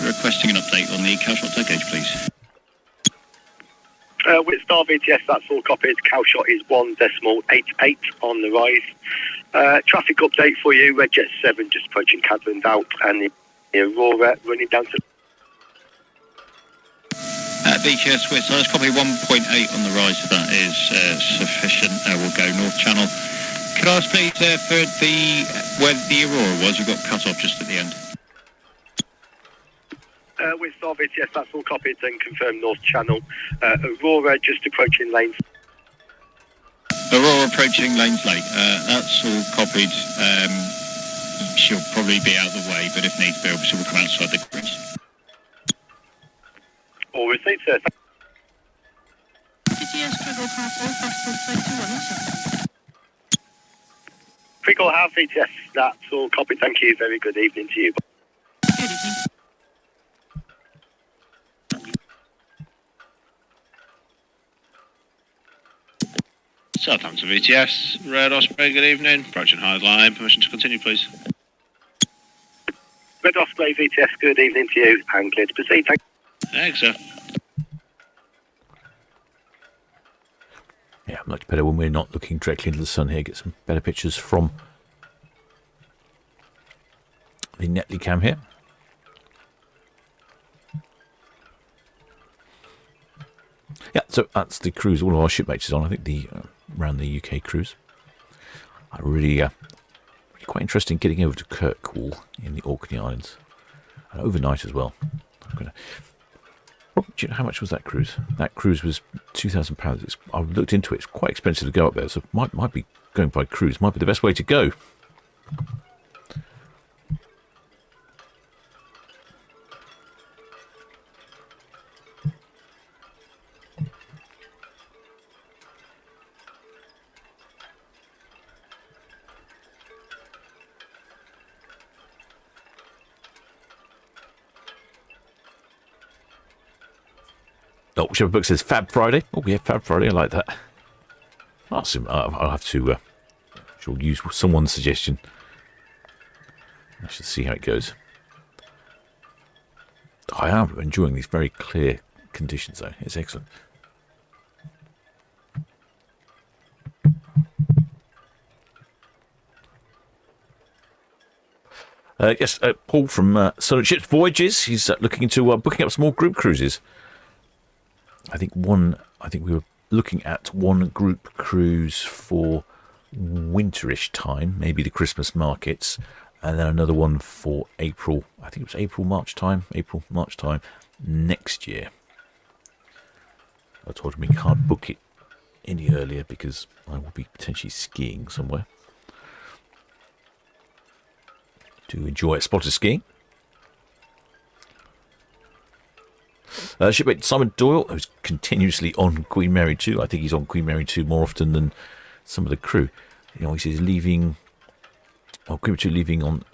Requesting an update on the Cowshot tug gauge, please. With Star VTS, that's all copied. Cowshot is 1.88 on the rise. Traffic update for you. Red Jet 7 just approaching Cadland out, and the Aurora running down to... VTS with size copy 1.8 on the rise, if that is sufficient. We'll go North Channel. Could I ask please for where the Aurora was? We got cut off just at the end. With Star VTS, that's all copied and confirmed North Channel. Aurora just approaching lanes. Aurora approaching lanes late. That's all copied. She'll probably be out of the way, but if needs be, obviously we'll come outside the cruise. All received, sir. Crickle House VTS, that's all copied. Thank you. Very good evening to you. Good evening. Southampton VTS, Red Osprey, good evening. Approaching high line, permission to continue, please. Red Osprey VTS, good evening to you, and clear to proceed. Thank you. Thanks, sir. Yeah, much better when we're not looking directly into the sun here. Get some better pictures from the Netley cam here. Yeah, so that's the cruise all of our shipmates is on. I think the around the UK cruise. I really quite interesting getting over to Kirkwall in the Orkney Islands, and overnight as well. I'm gonna. Do you know how much was that cruise? That cruise was £2,000. I looked into it. It's quite expensive to go up there, so might be going by cruise. Might be the best way to go. Oh, whichever book says Fab Friday. Oh, yeah, Fab Friday. I like that. Awesome. I'll have to She'll use someone's suggestion. I shall see how it goes. I am enjoying these very clear conditions, though. It's excellent. Yes, Paul from Solent Ships Voyages. He's looking into booking up some more group cruises. I think we were looking at one group cruise for winterish time, maybe the Christmas markets, and then another one for April. I think it was March time next year. I told him he can't book it any earlier because I will be potentially skiing somewhere. To enjoy spotter skiing. Shipmate Simon Doyle, who's continuously on Queen Mary 2. I think he's on Queen Mary 2 more often than some of the crew. You know, he says Queen Mary 2 leaving on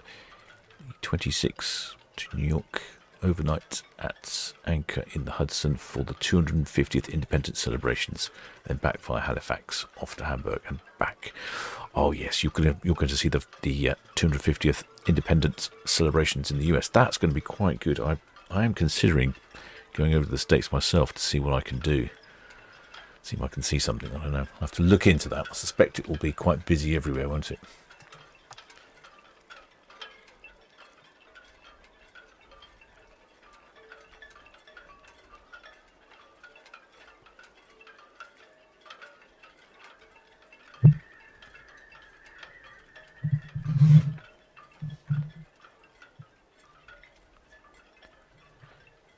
26 to New York, overnight at anchor in the Hudson for the 250th Independence celebrations, then back via Halifax, off to Hamburg and back. Oh yes, you're going to see the 250th Independence celebrations in the US. That's going to be quite good. I am considering going over to the States myself to see what I can do. See if I can see something. I don't know. I'll have to look into that. I suspect it will be quite busy everywhere, won't it?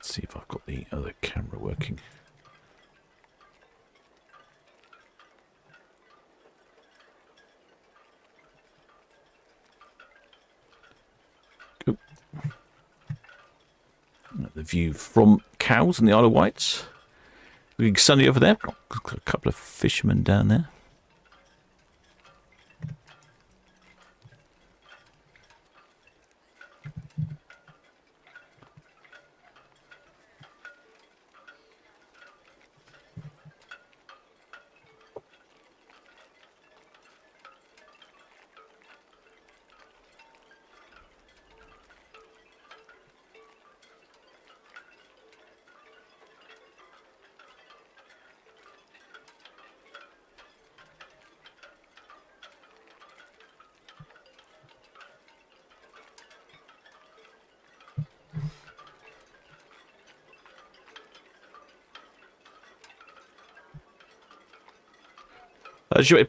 See if I've got the other camera working. Cool. The view from Cowes and the Isle of Wight. Looking sunny over there. Got a couple of fishermen down there.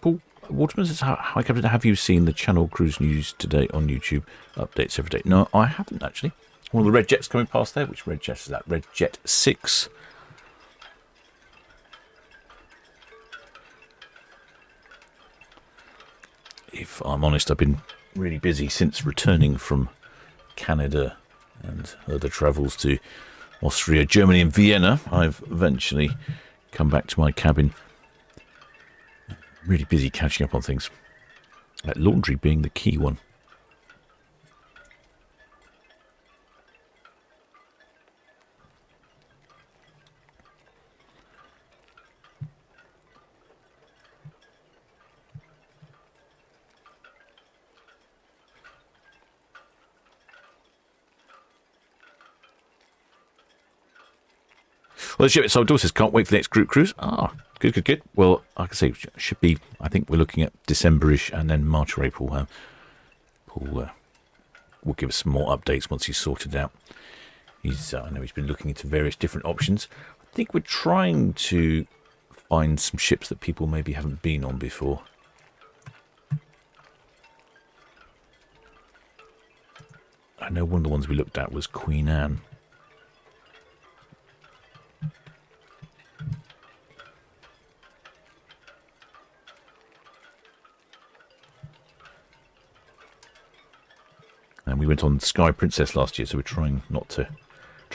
Paul Waterman says, hi Captain, have you seen the Channel Cruise News today on YouTube? Updates every day. No, I haven't actually. One of the red jets coming past there. Which red jet is that? Red Jet 6. If I'm honest, I've been really busy since returning from Canada and other travels to Austria, Germany and Vienna. I've eventually come back to my cabin. Really busy catching up on things. Laundry being the key one. Well, the ship itself says, can't wait for the next group cruise. Ah, good. Well, like I say, should be, I think we're looking at December-ish and then March or April. Paul will give us some more updates once he's sorted out. I know he's been looking into various different options. I think we're trying to find some ships that people maybe haven't been on before. I know one of the ones we looked at was Queen Anne. And we went on Sky Princess last year, so we're trying to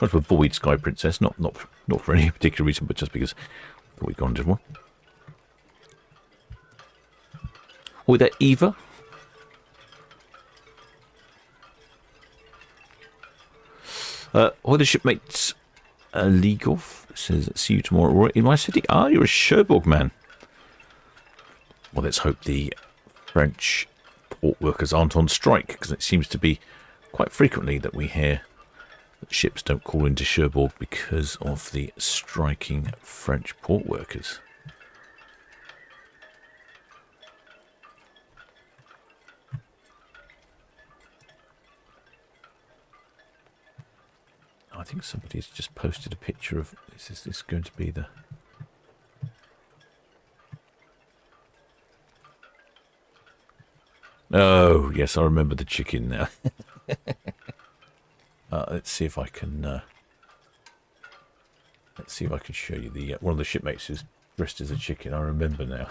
avoid Sky Princess, not for any particular reason, but just because I thought we'd gone and did one. Oh, there, Eva. The shipmates league off. Says, see you tomorrow, Aurora, in my city. Ah, you're a Cherbourg man. Well, let's hope the French port workers aren't on strike, because it seems to be quite frequently that we hear that ships don't call into Cherbourg because of the striking French port workers. I think somebody's just posted a picture of, is this going to be the... Oh, yes, I remember the chicken now. Let's see if I can... let's see if I can show you the one of the shipmates who's dressed as a chicken. I remember now.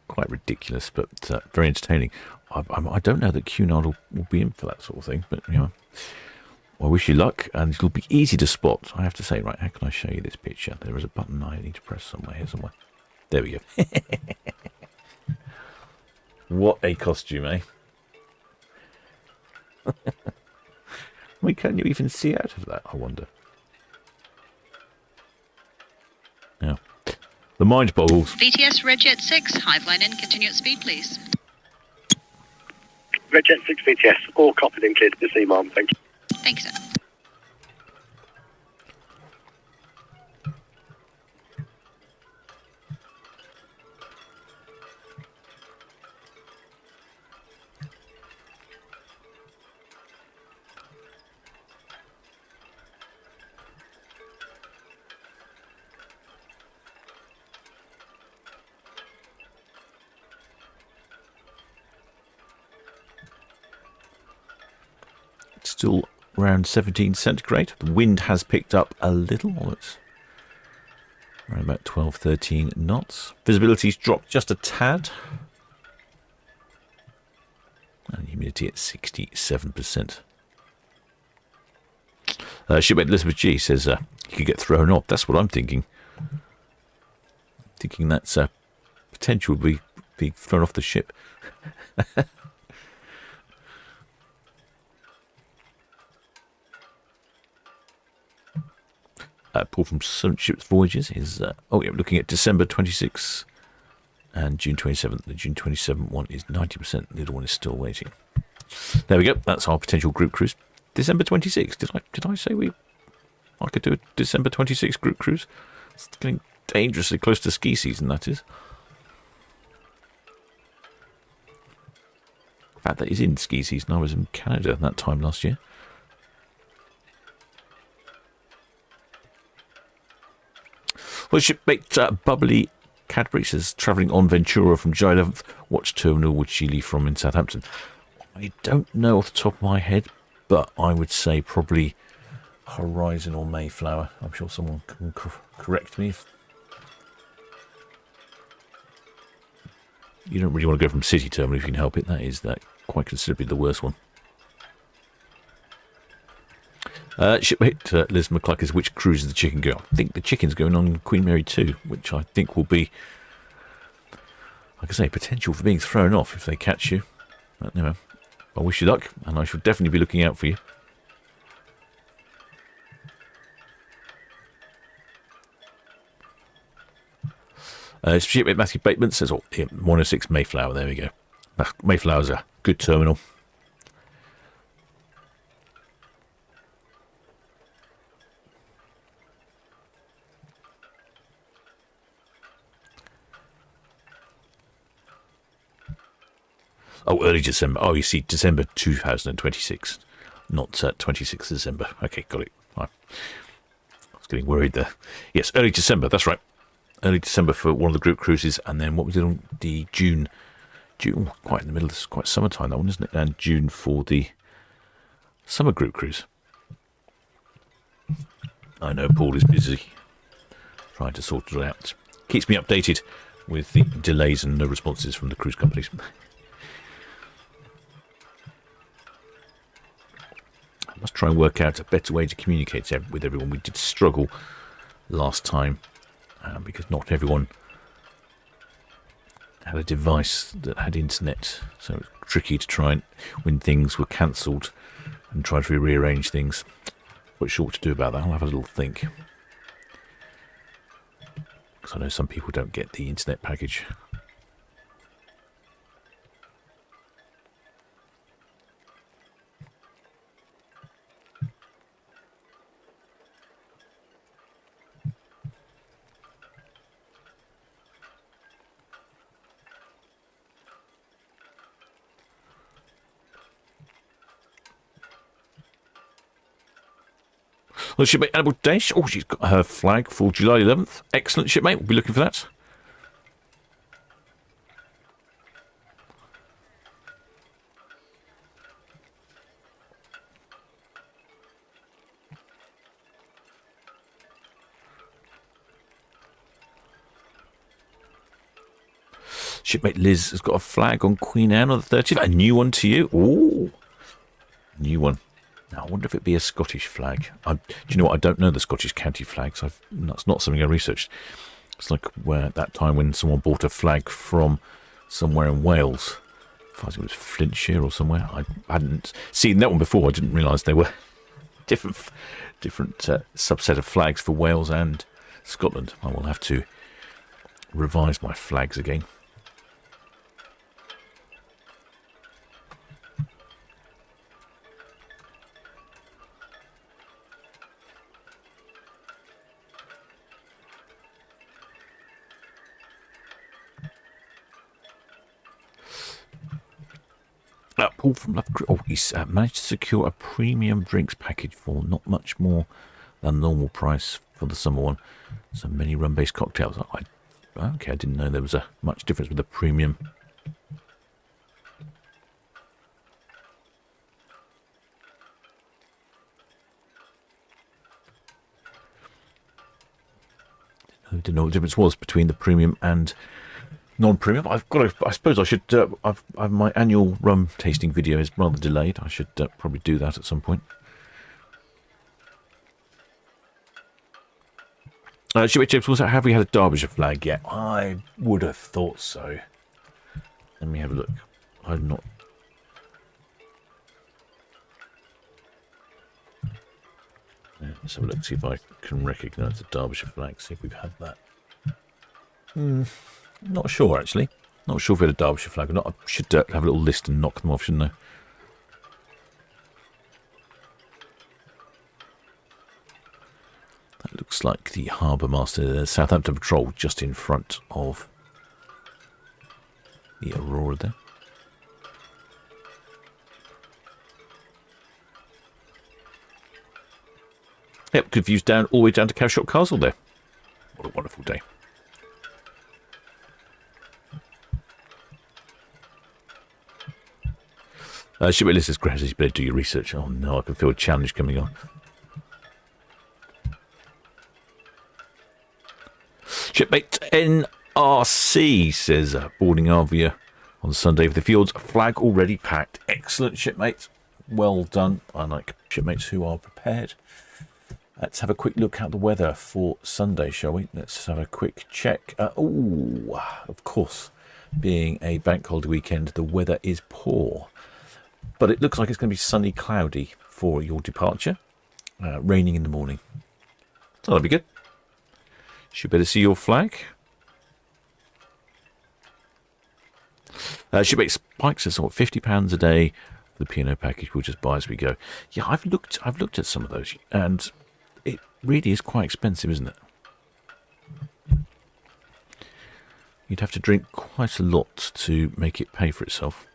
Quite ridiculous, but very entertaining. I don't know that Cunard will be in for that sort of thing, but you know, I wish you luck, and it'll be easy to spot. I have to say, right? How can I show you this picture? There is a button I need to press somewhere here somewhere. There we go. What a costume, eh? I mean, can you even see out of that? I wonder. Yeah. The mind boggles. VTS Redjet 6, Hiveline in, continue at speed, please. Redjet 6 VTS, all copied and cleared to the sea, ma'am. Thank you. Thank you, sir. Still around 17 centigrade. The wind has picked up a little. It's around about 12, 13 knots. Visibility's dropped just a tad. And humidity at 67%. Shipmate Elizabeth G says you could get thrown off. That's what I'm thinking. Thinking that's potential to be thrown off the ship. Paul from Solent Ships Voyages is, looking at December 26th and June 27th. The June 27th one is 90%. The other one is still waiting. There we go. That's our potential group cruise. December 26th. Did I say I could do a December 26th group cruise? It's getting dangerously close to ski season, that is. In fact, that is in ski season. I was in Canada that time last year. Well, shipmate Bubbly Cadbury says, travelling on Ventura from July 11th, what terminal would she leave from in Southampton? I don't know off the top of my head, but I would say probably Horizon or Mayflower. I'm sure someone can correct me. You don't really want to go from City Terminal if you can help it. That is quite considerably the worst one. Shipmate Liz McCluck is, which cruise is the chicken going? I think the chicken's going on Queen Mary 2, which I think will be, like I say, potential for being thrown off if they catch you. But anyway, I wish you luck, and I shall definitely be looking out for you. Shipmate Matthew Bateman says, 106 Mayflower, there we go. Mayflower's a good terminal. Oh, early December. Oh, you see, December 2026, not 26th December. Okay, got it. Right. I was getting worried there. Yes, early December, that's right. Early December for one of the group cruises, and then what was it on the June, quite in the middle, this is quite summertime, that one, isn't it? And June for the summer group cruise. I know Paul is busy trying to sort it out. Keeps me updated with the delays and no responses from the cruise companies. Must try and work out a better way to communicate with everyone. We did struggle last time because not everyone had a device that had internet, so it was tricky to try and, when things were cancelled, and try to rearrange things. Quite sure what to do about that. I'll have a little think, because I know some people don't get the internet package. Well, shipmate Annabelle Dash. Oh, she's got her flag for July 11th. Excellent, shipmate. We'll be looking for that. Shipmate Liz has got a flag on Queen Anne on the 30th. A new one to you. Ooh, new one. Now, I wonder if it'd be a Scottish flag. Do you know what? I don't know the Scottish county flags. That's not something I researched. It's like that time when someone bought a flag from somewhere in Wales. I think it was Flintshire or somewhere. I hadn't seen that one before. I didn't realise they were different subset of flags for Wales and Scotland. I will have to revise my flags again. Paul from Love. Oh, he's managed to secure a premium drinks package for not much more than normal price for the summer one. So many rum-based cocktails. Okay, I didn't know there was a much difference with the premium. I didn't know what the difference was between the premium and non-premium. I suppose I should. My annual rum tasting video is rather delayed. I should probably do that at some point. Shipmate Chips, have we had a Derbyshire flag yet? I would have thought so. Let me have a look. I've not. Let's have a look. See if I can recognise the Derbyshire flag. See if we've had that. Not sure, actually. Not sure if we had a Derbyshire flag or not. I should have a little list and knock them off, shouldn't I? That looks like the Harbour Master, the Southampton Patrol, just in front of the Aurora there. Yep, good views down all the way down to Cowshot Castle there. What a wonderful day. Shipmate Liz says, Graham, you better do your research. Oh no, I can feel a challenge coming on. Shipmate NRC says, boarding Arvia on Sunday for the fields. Flag already packed. Excellent, shipmate. Well done. I like shipmates who are prepared. Let's have a quick look at the weather for Sunday, shall we? Let's have a quick check. Of course, being a bank holiday weekend, the weather is poor. But it looks like it's going to be sunny, cloudy for your departure. Raining in the morning. So that'll be good. Should better see your flag. Shipmate Spikes says, £50 a day for the P&O package. We'll just buy as we go. Yeah, I've looked at some of those, and it really is quite expensive, isn't it? You'd have to drink quite a lot to make it pay for itself.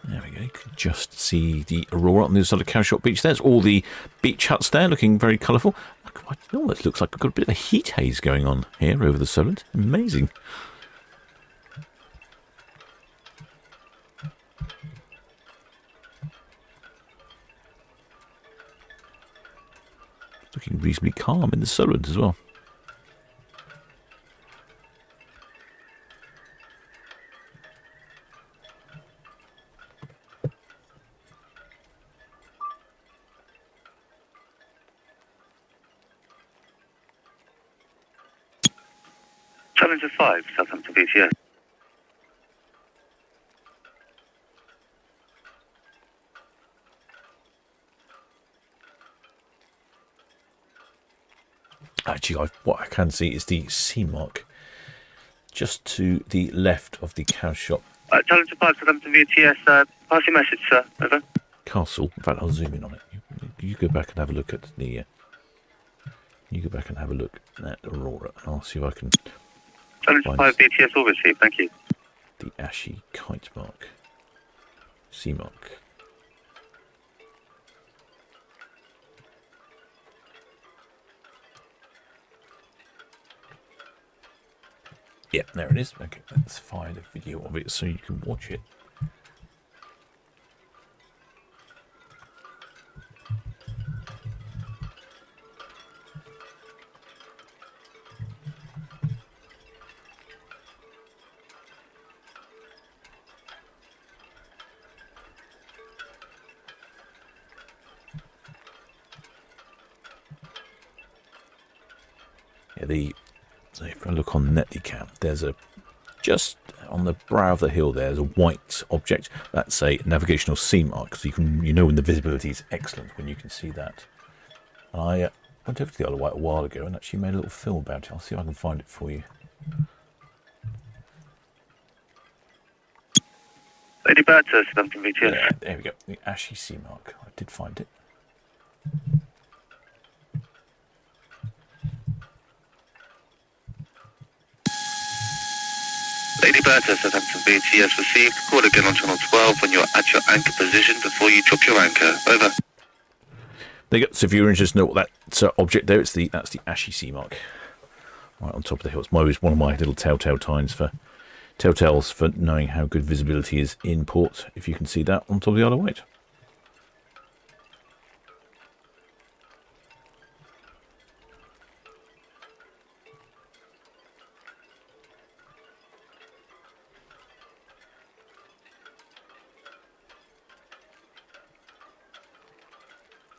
There we go. You can just see the Aurora on the other side of Cowshot Beach. There's all the beach huts there, looking very colourful. It almost looks like we've got a bit of a heat haze going on here over the Solent. Amazing. Looking reasonably calm in the Solent as well. Challenger 5, Southampton Beach, yeah. Actually, what I can see is the C mark just to the left of the cow shop. Challenge to 5 Southampton VTS, pass your message, sir. Over. Castle. In fact, I'll zoom in on it. You go back and have a look at the. You go back and have a look at Aurora, and I'll see if I can. Challenge to 5 VTS, all received. Thank you. The ashy kite mark. Sea mark. Yeah, there it is. Okay, let's find a video of it so you can watch it. Yeah, so if I look on Netlycam, there's just on the brow of the hill there's a white object. That's a navigational sea mark, so you know when the visibility is excellent when you can see that. I went over to the Isle of Wight a while ago and actually made a little film about it. I'll see if I can find it for you. Lady Bird, Southampton VTS. Yeah, there we go. The ashy sea mark. I did find it. Lady Bertha, Southampton VTS received. Call again on channel 12 when you're at your anchor position before you drop your anchor. Over. There you go. So if you're interested to know what that object there, that's the ashy sea mark right on top of the hill. It's always one of my little telltales for knowing how good visibility is in port. If you can see that on top of the Isle of Wight.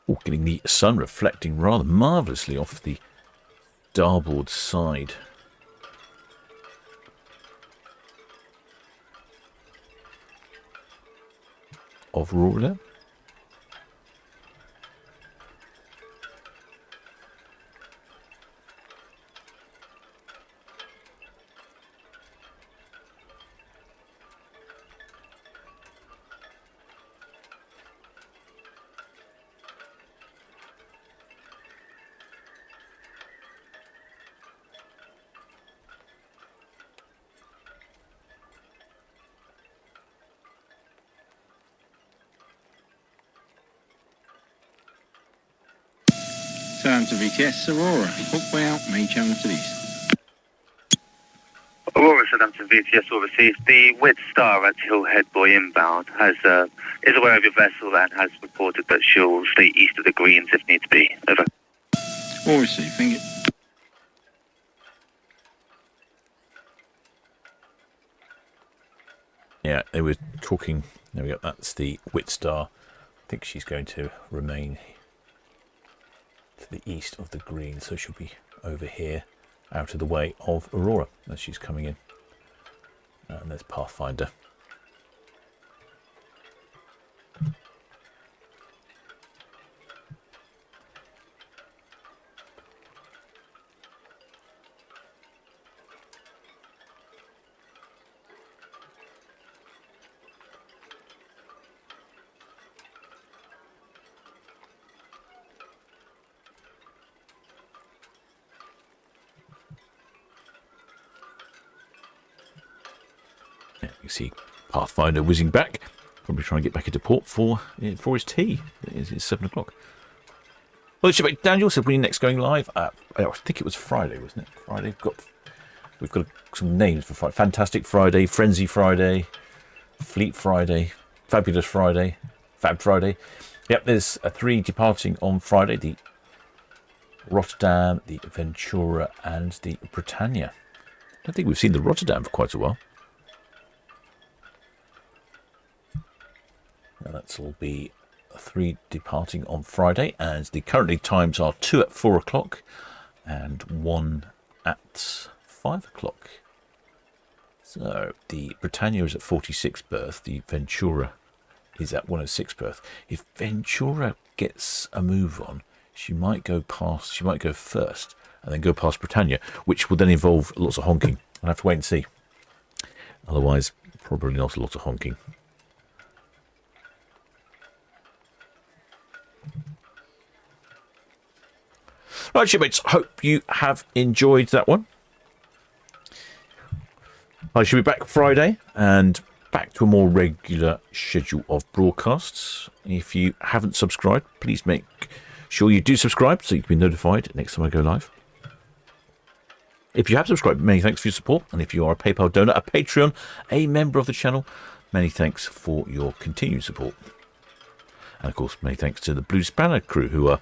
Oh, getting the sun reflecting rather marvellously off the starboard side. Of Aurora. Southampton VTS, Aurora. Hookway out, main channel to the east. Aurora, Southampton VTS all received. The Wit Star at Hillhead Buoy inbound is aware of your vessel and has reported that she'll stay east of the greens if needs be. Over. All received, thank you. Yeah, they were talking. There we go. That's the Wit Star. I think she's going to remain to the east of the green, so she'll be over here, out of the way of Aurora as she's coming in. And there's Pathfinder. You see Pathfinder whizzing back, probably trying to get back into port for his tea. It's 7 o'clock. Well, Daniel said, when are you next going live? I think it was Friday, wasn't it? Friday. We've got some names for Friday. Fantastic Friday, Frenzy Friday, Fleet Friday, Fabulous Friday, Fab Friday. Yep, there's 3 departing on Friday: the Rotterdam, the Ventura, and the Britannia. I don't think we've seen the Rotterdam for quite a while. Now that's will be 3 departing on Friday, and the currently times are 2 at 4 o'clock and 1 at 5 o'clock. So the Britannia is at 46 berth, the Ventura is at 106 berth. If Ventura gets a move on, she might go first and then go past Britannia, which will then involve lots of honking. I'll have to wait and see. Otherwise, probably not a lot of honking. Right, shipmates, hope you have enjoyed that one. I shall be back Friday and back to a more regular schedule of broadcasts. If you haven't subscribed, please make sure you do subscribe so you can be notified next time I go live. If you have subscribed, many thanks for your support. And if you are a PayPal donor, a Patreon, a member of the channel, many thanks for your continued support. And of course, many thanks to the Blue Spanner crew who are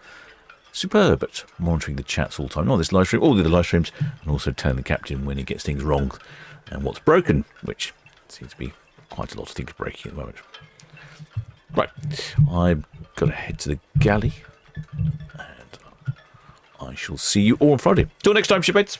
superb at monitoring the chats all the time, not this live stream, all the other live streams, and also telling the captain when he gets things wrong and what's broken, which seems to be quite a lot of things breaking at the moment. Right, I've got to head to the galley, and I shall see you all on Friday. Till next time, shipmates.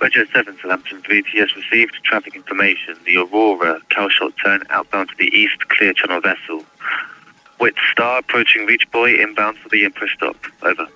Roger 7, Southampton VTS received traffic information. The Aurora, Calshot turn outbound to the east, clear channel vessel. Wit Star approaching Reach Buoy inbound for the Empress stop. Over.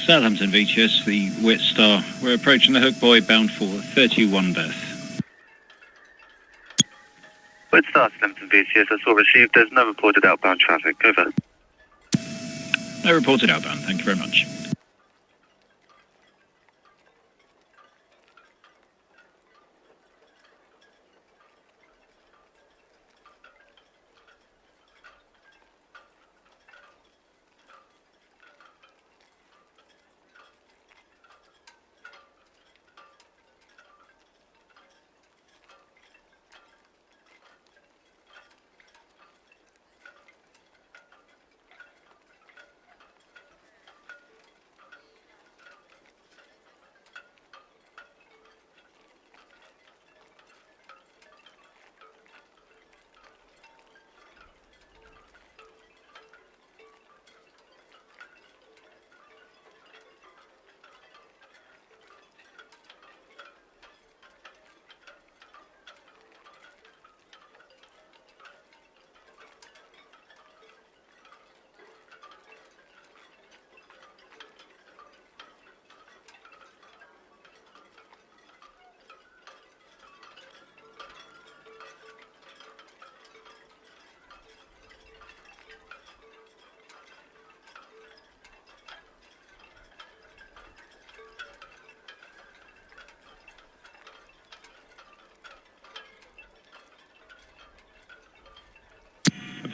Southampton VTS, the Wit Star. We're approaching the hook buoy bound for 31 berth. Wit Star, Southampton VTS, that's all received. There's no reported outbound traffic. Over. No reported outbound, thank you very much.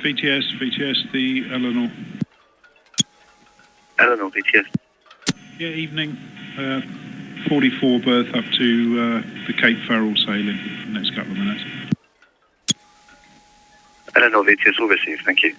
VTS, the Eleanor. Eleanor VTS. Yeah, evening. 44 berth up to the Cape Farrell sailing in the next couple of minutes. Eleanor VTS, all received. Thank you.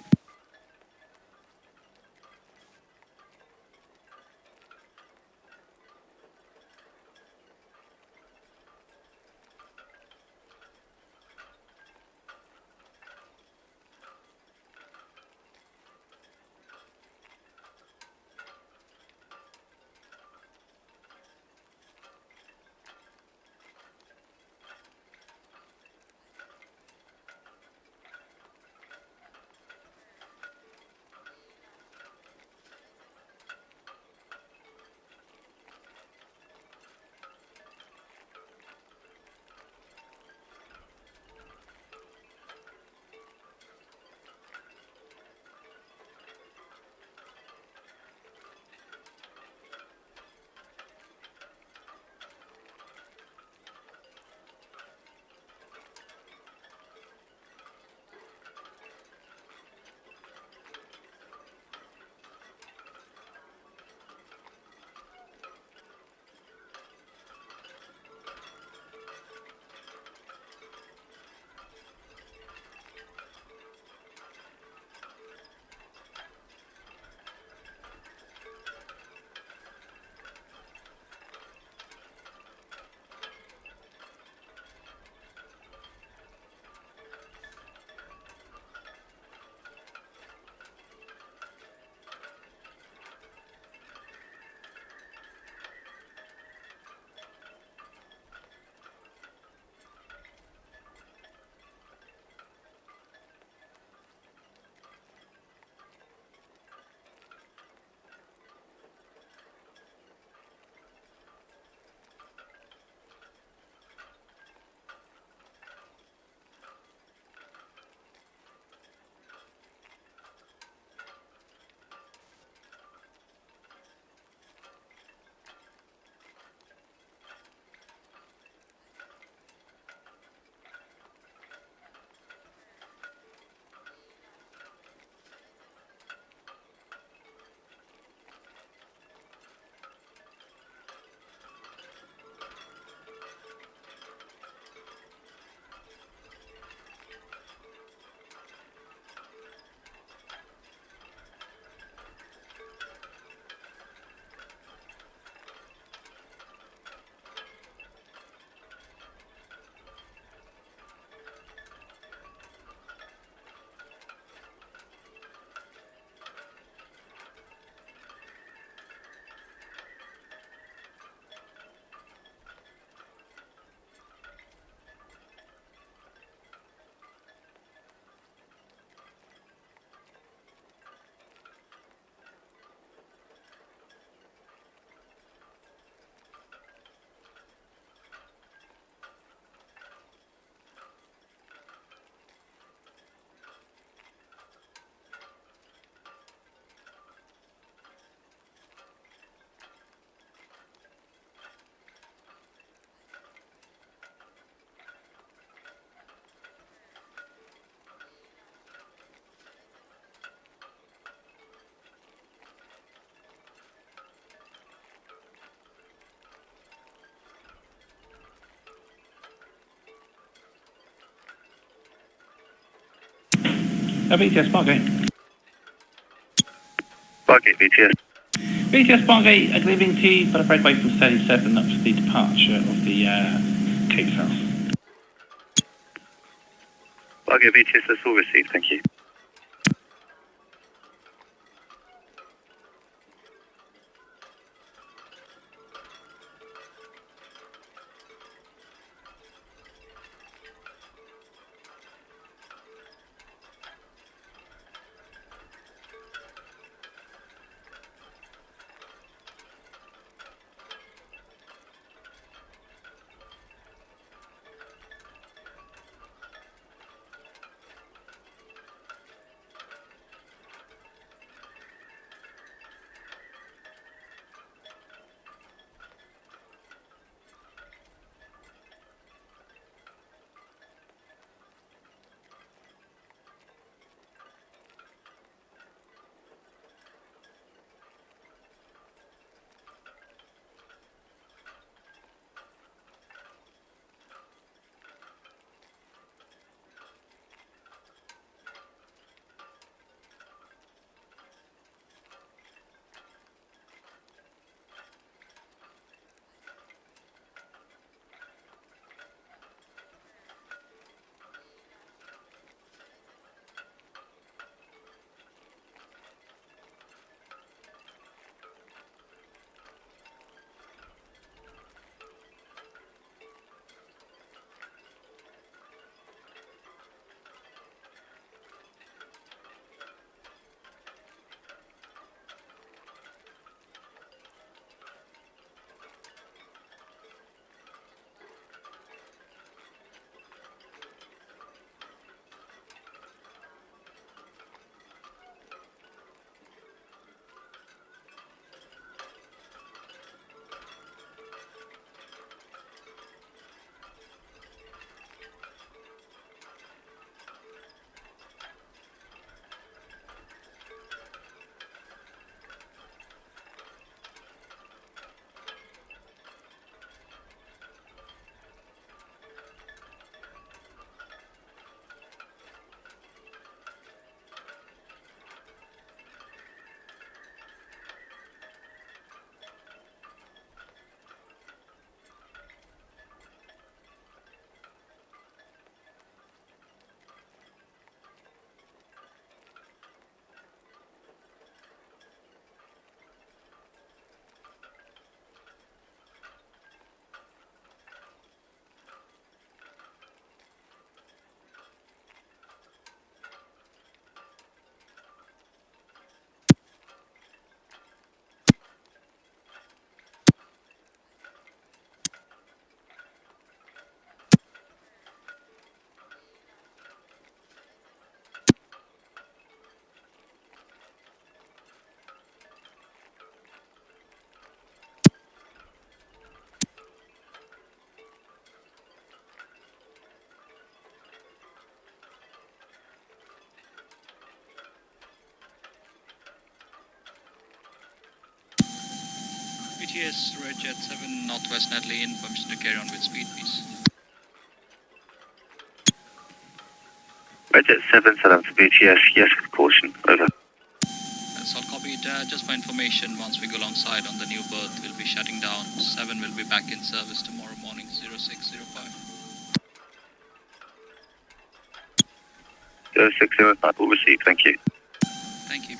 BTS Parkgate. Bargate BTS. BTS Parkgate, leaving T for the freight way from 37 up to the departure of the Cape South. Bargate BTS, that's all received, thank you. BTS Red Jet 7 Northwest Natalie in, permission to carry on with speed, please. Red Jet 7, Southampton BTS, yes with caution, over. That's all copied. Just for information, once we go alongside on the new berth, we'll be shutting down. 7 will be back in service tomorrow morning, 0605. 0605, all received, thank you. Thank you.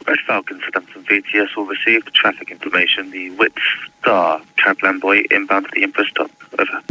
Red Falcon, Southampton VTS will receive traffic information. The Whit Star cab boy inbound to the Empress Dock. Over.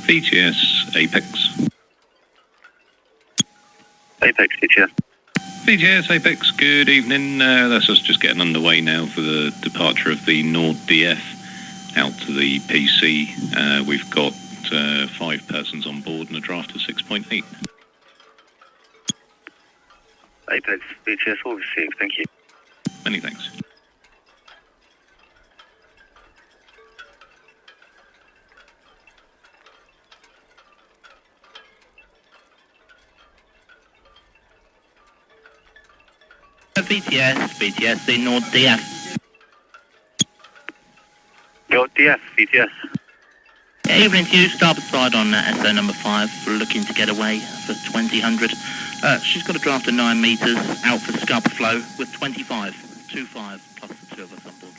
VTS, Apex. Apex, VTS. VTS, Apex, good evening. That's us just getting underway now for the departure of the Nord DF out to the PC. We've got 5 persons on board and a draft of 6.8. Apex, VTS will receive, thank you. Many thanks. VTS, the Nord DF. Your DF, VTS. Evening to you, starboard side on SO number 5. We're looking to get away for 2000. She's got a draft of 9 metres, out for scupper flow with 25 plus the 2 of us on board.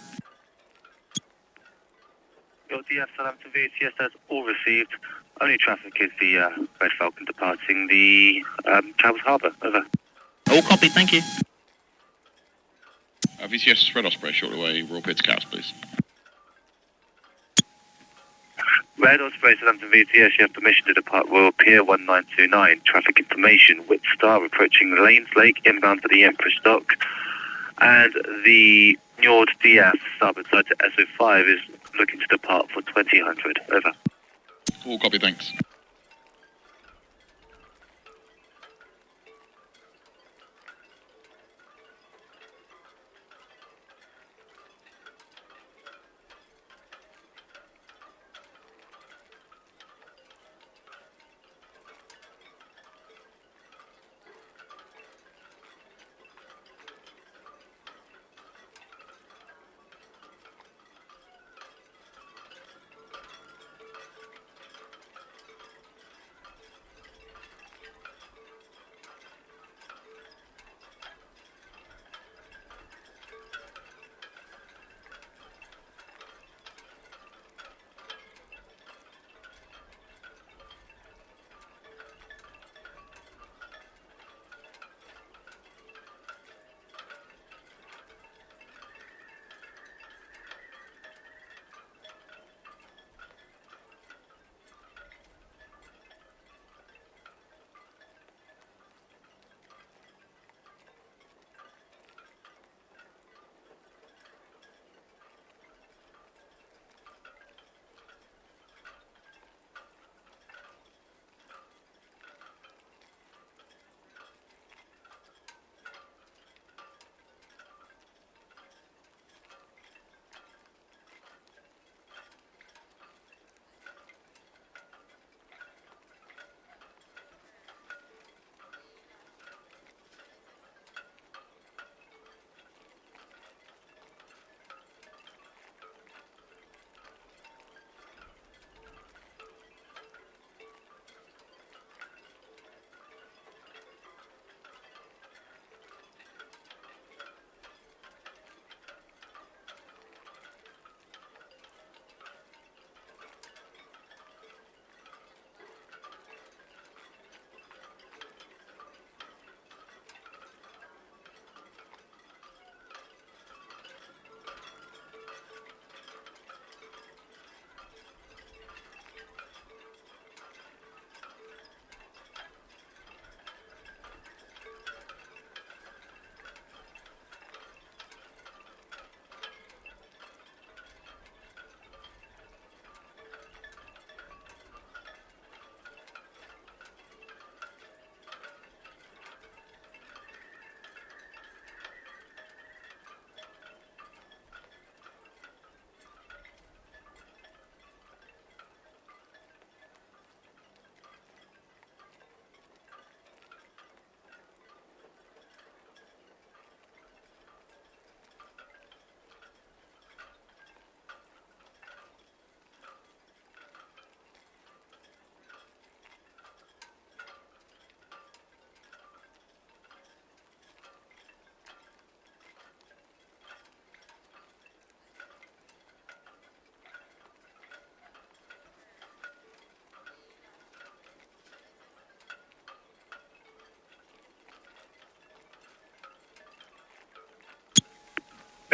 Your DF, Southampton VTS, that's all received. Only traffic is the Red Falcon departing the Cowes Harbour. Over. All copied, thank you. VTS, Red Osprey, short away, Royal Pier to Cowes, please. Red Osprey, Southampton VTS, you have permission to depart Royal Pier 1929. Traffic information, Whit Star approaching Lanes Lake, inbound to the Empress Dock. And the Nord DF, starboard side to SO5, is looking to depart for 2000. Over. All copy, thanks.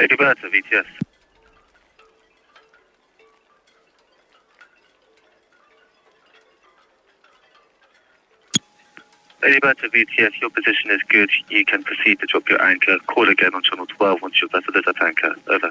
Lady Bertha, VTS. Lady Bertha, VTS, your position is good. You can proceed to drop your anchor. Call again on channel 12 once your vessel is at anchor. Over.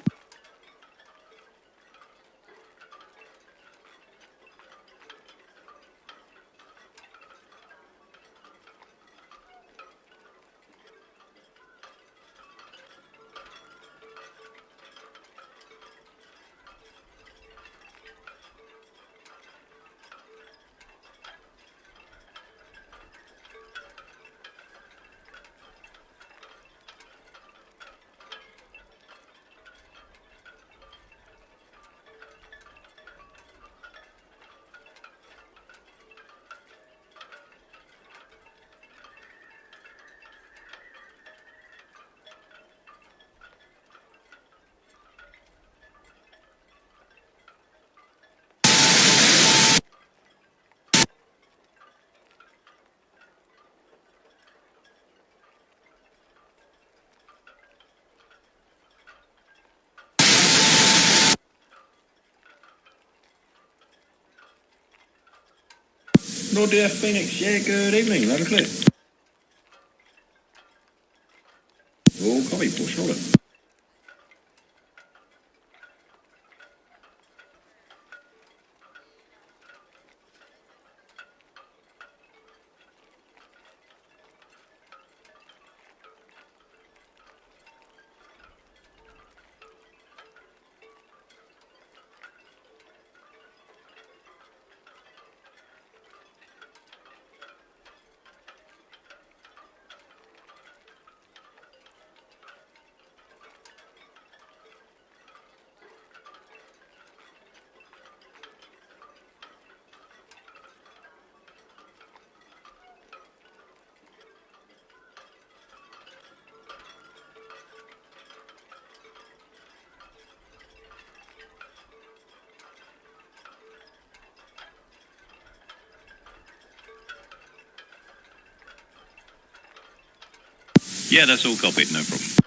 Lord DF Phoenix, yeah, good evening, loud and clear. All copy, push order. Yeah, that's all copied, no problem.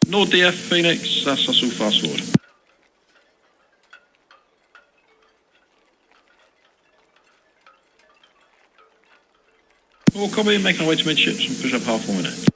Nord DF Phoenix, that's us all fast forward. All copy, making our way to midships and push up half 1 minute.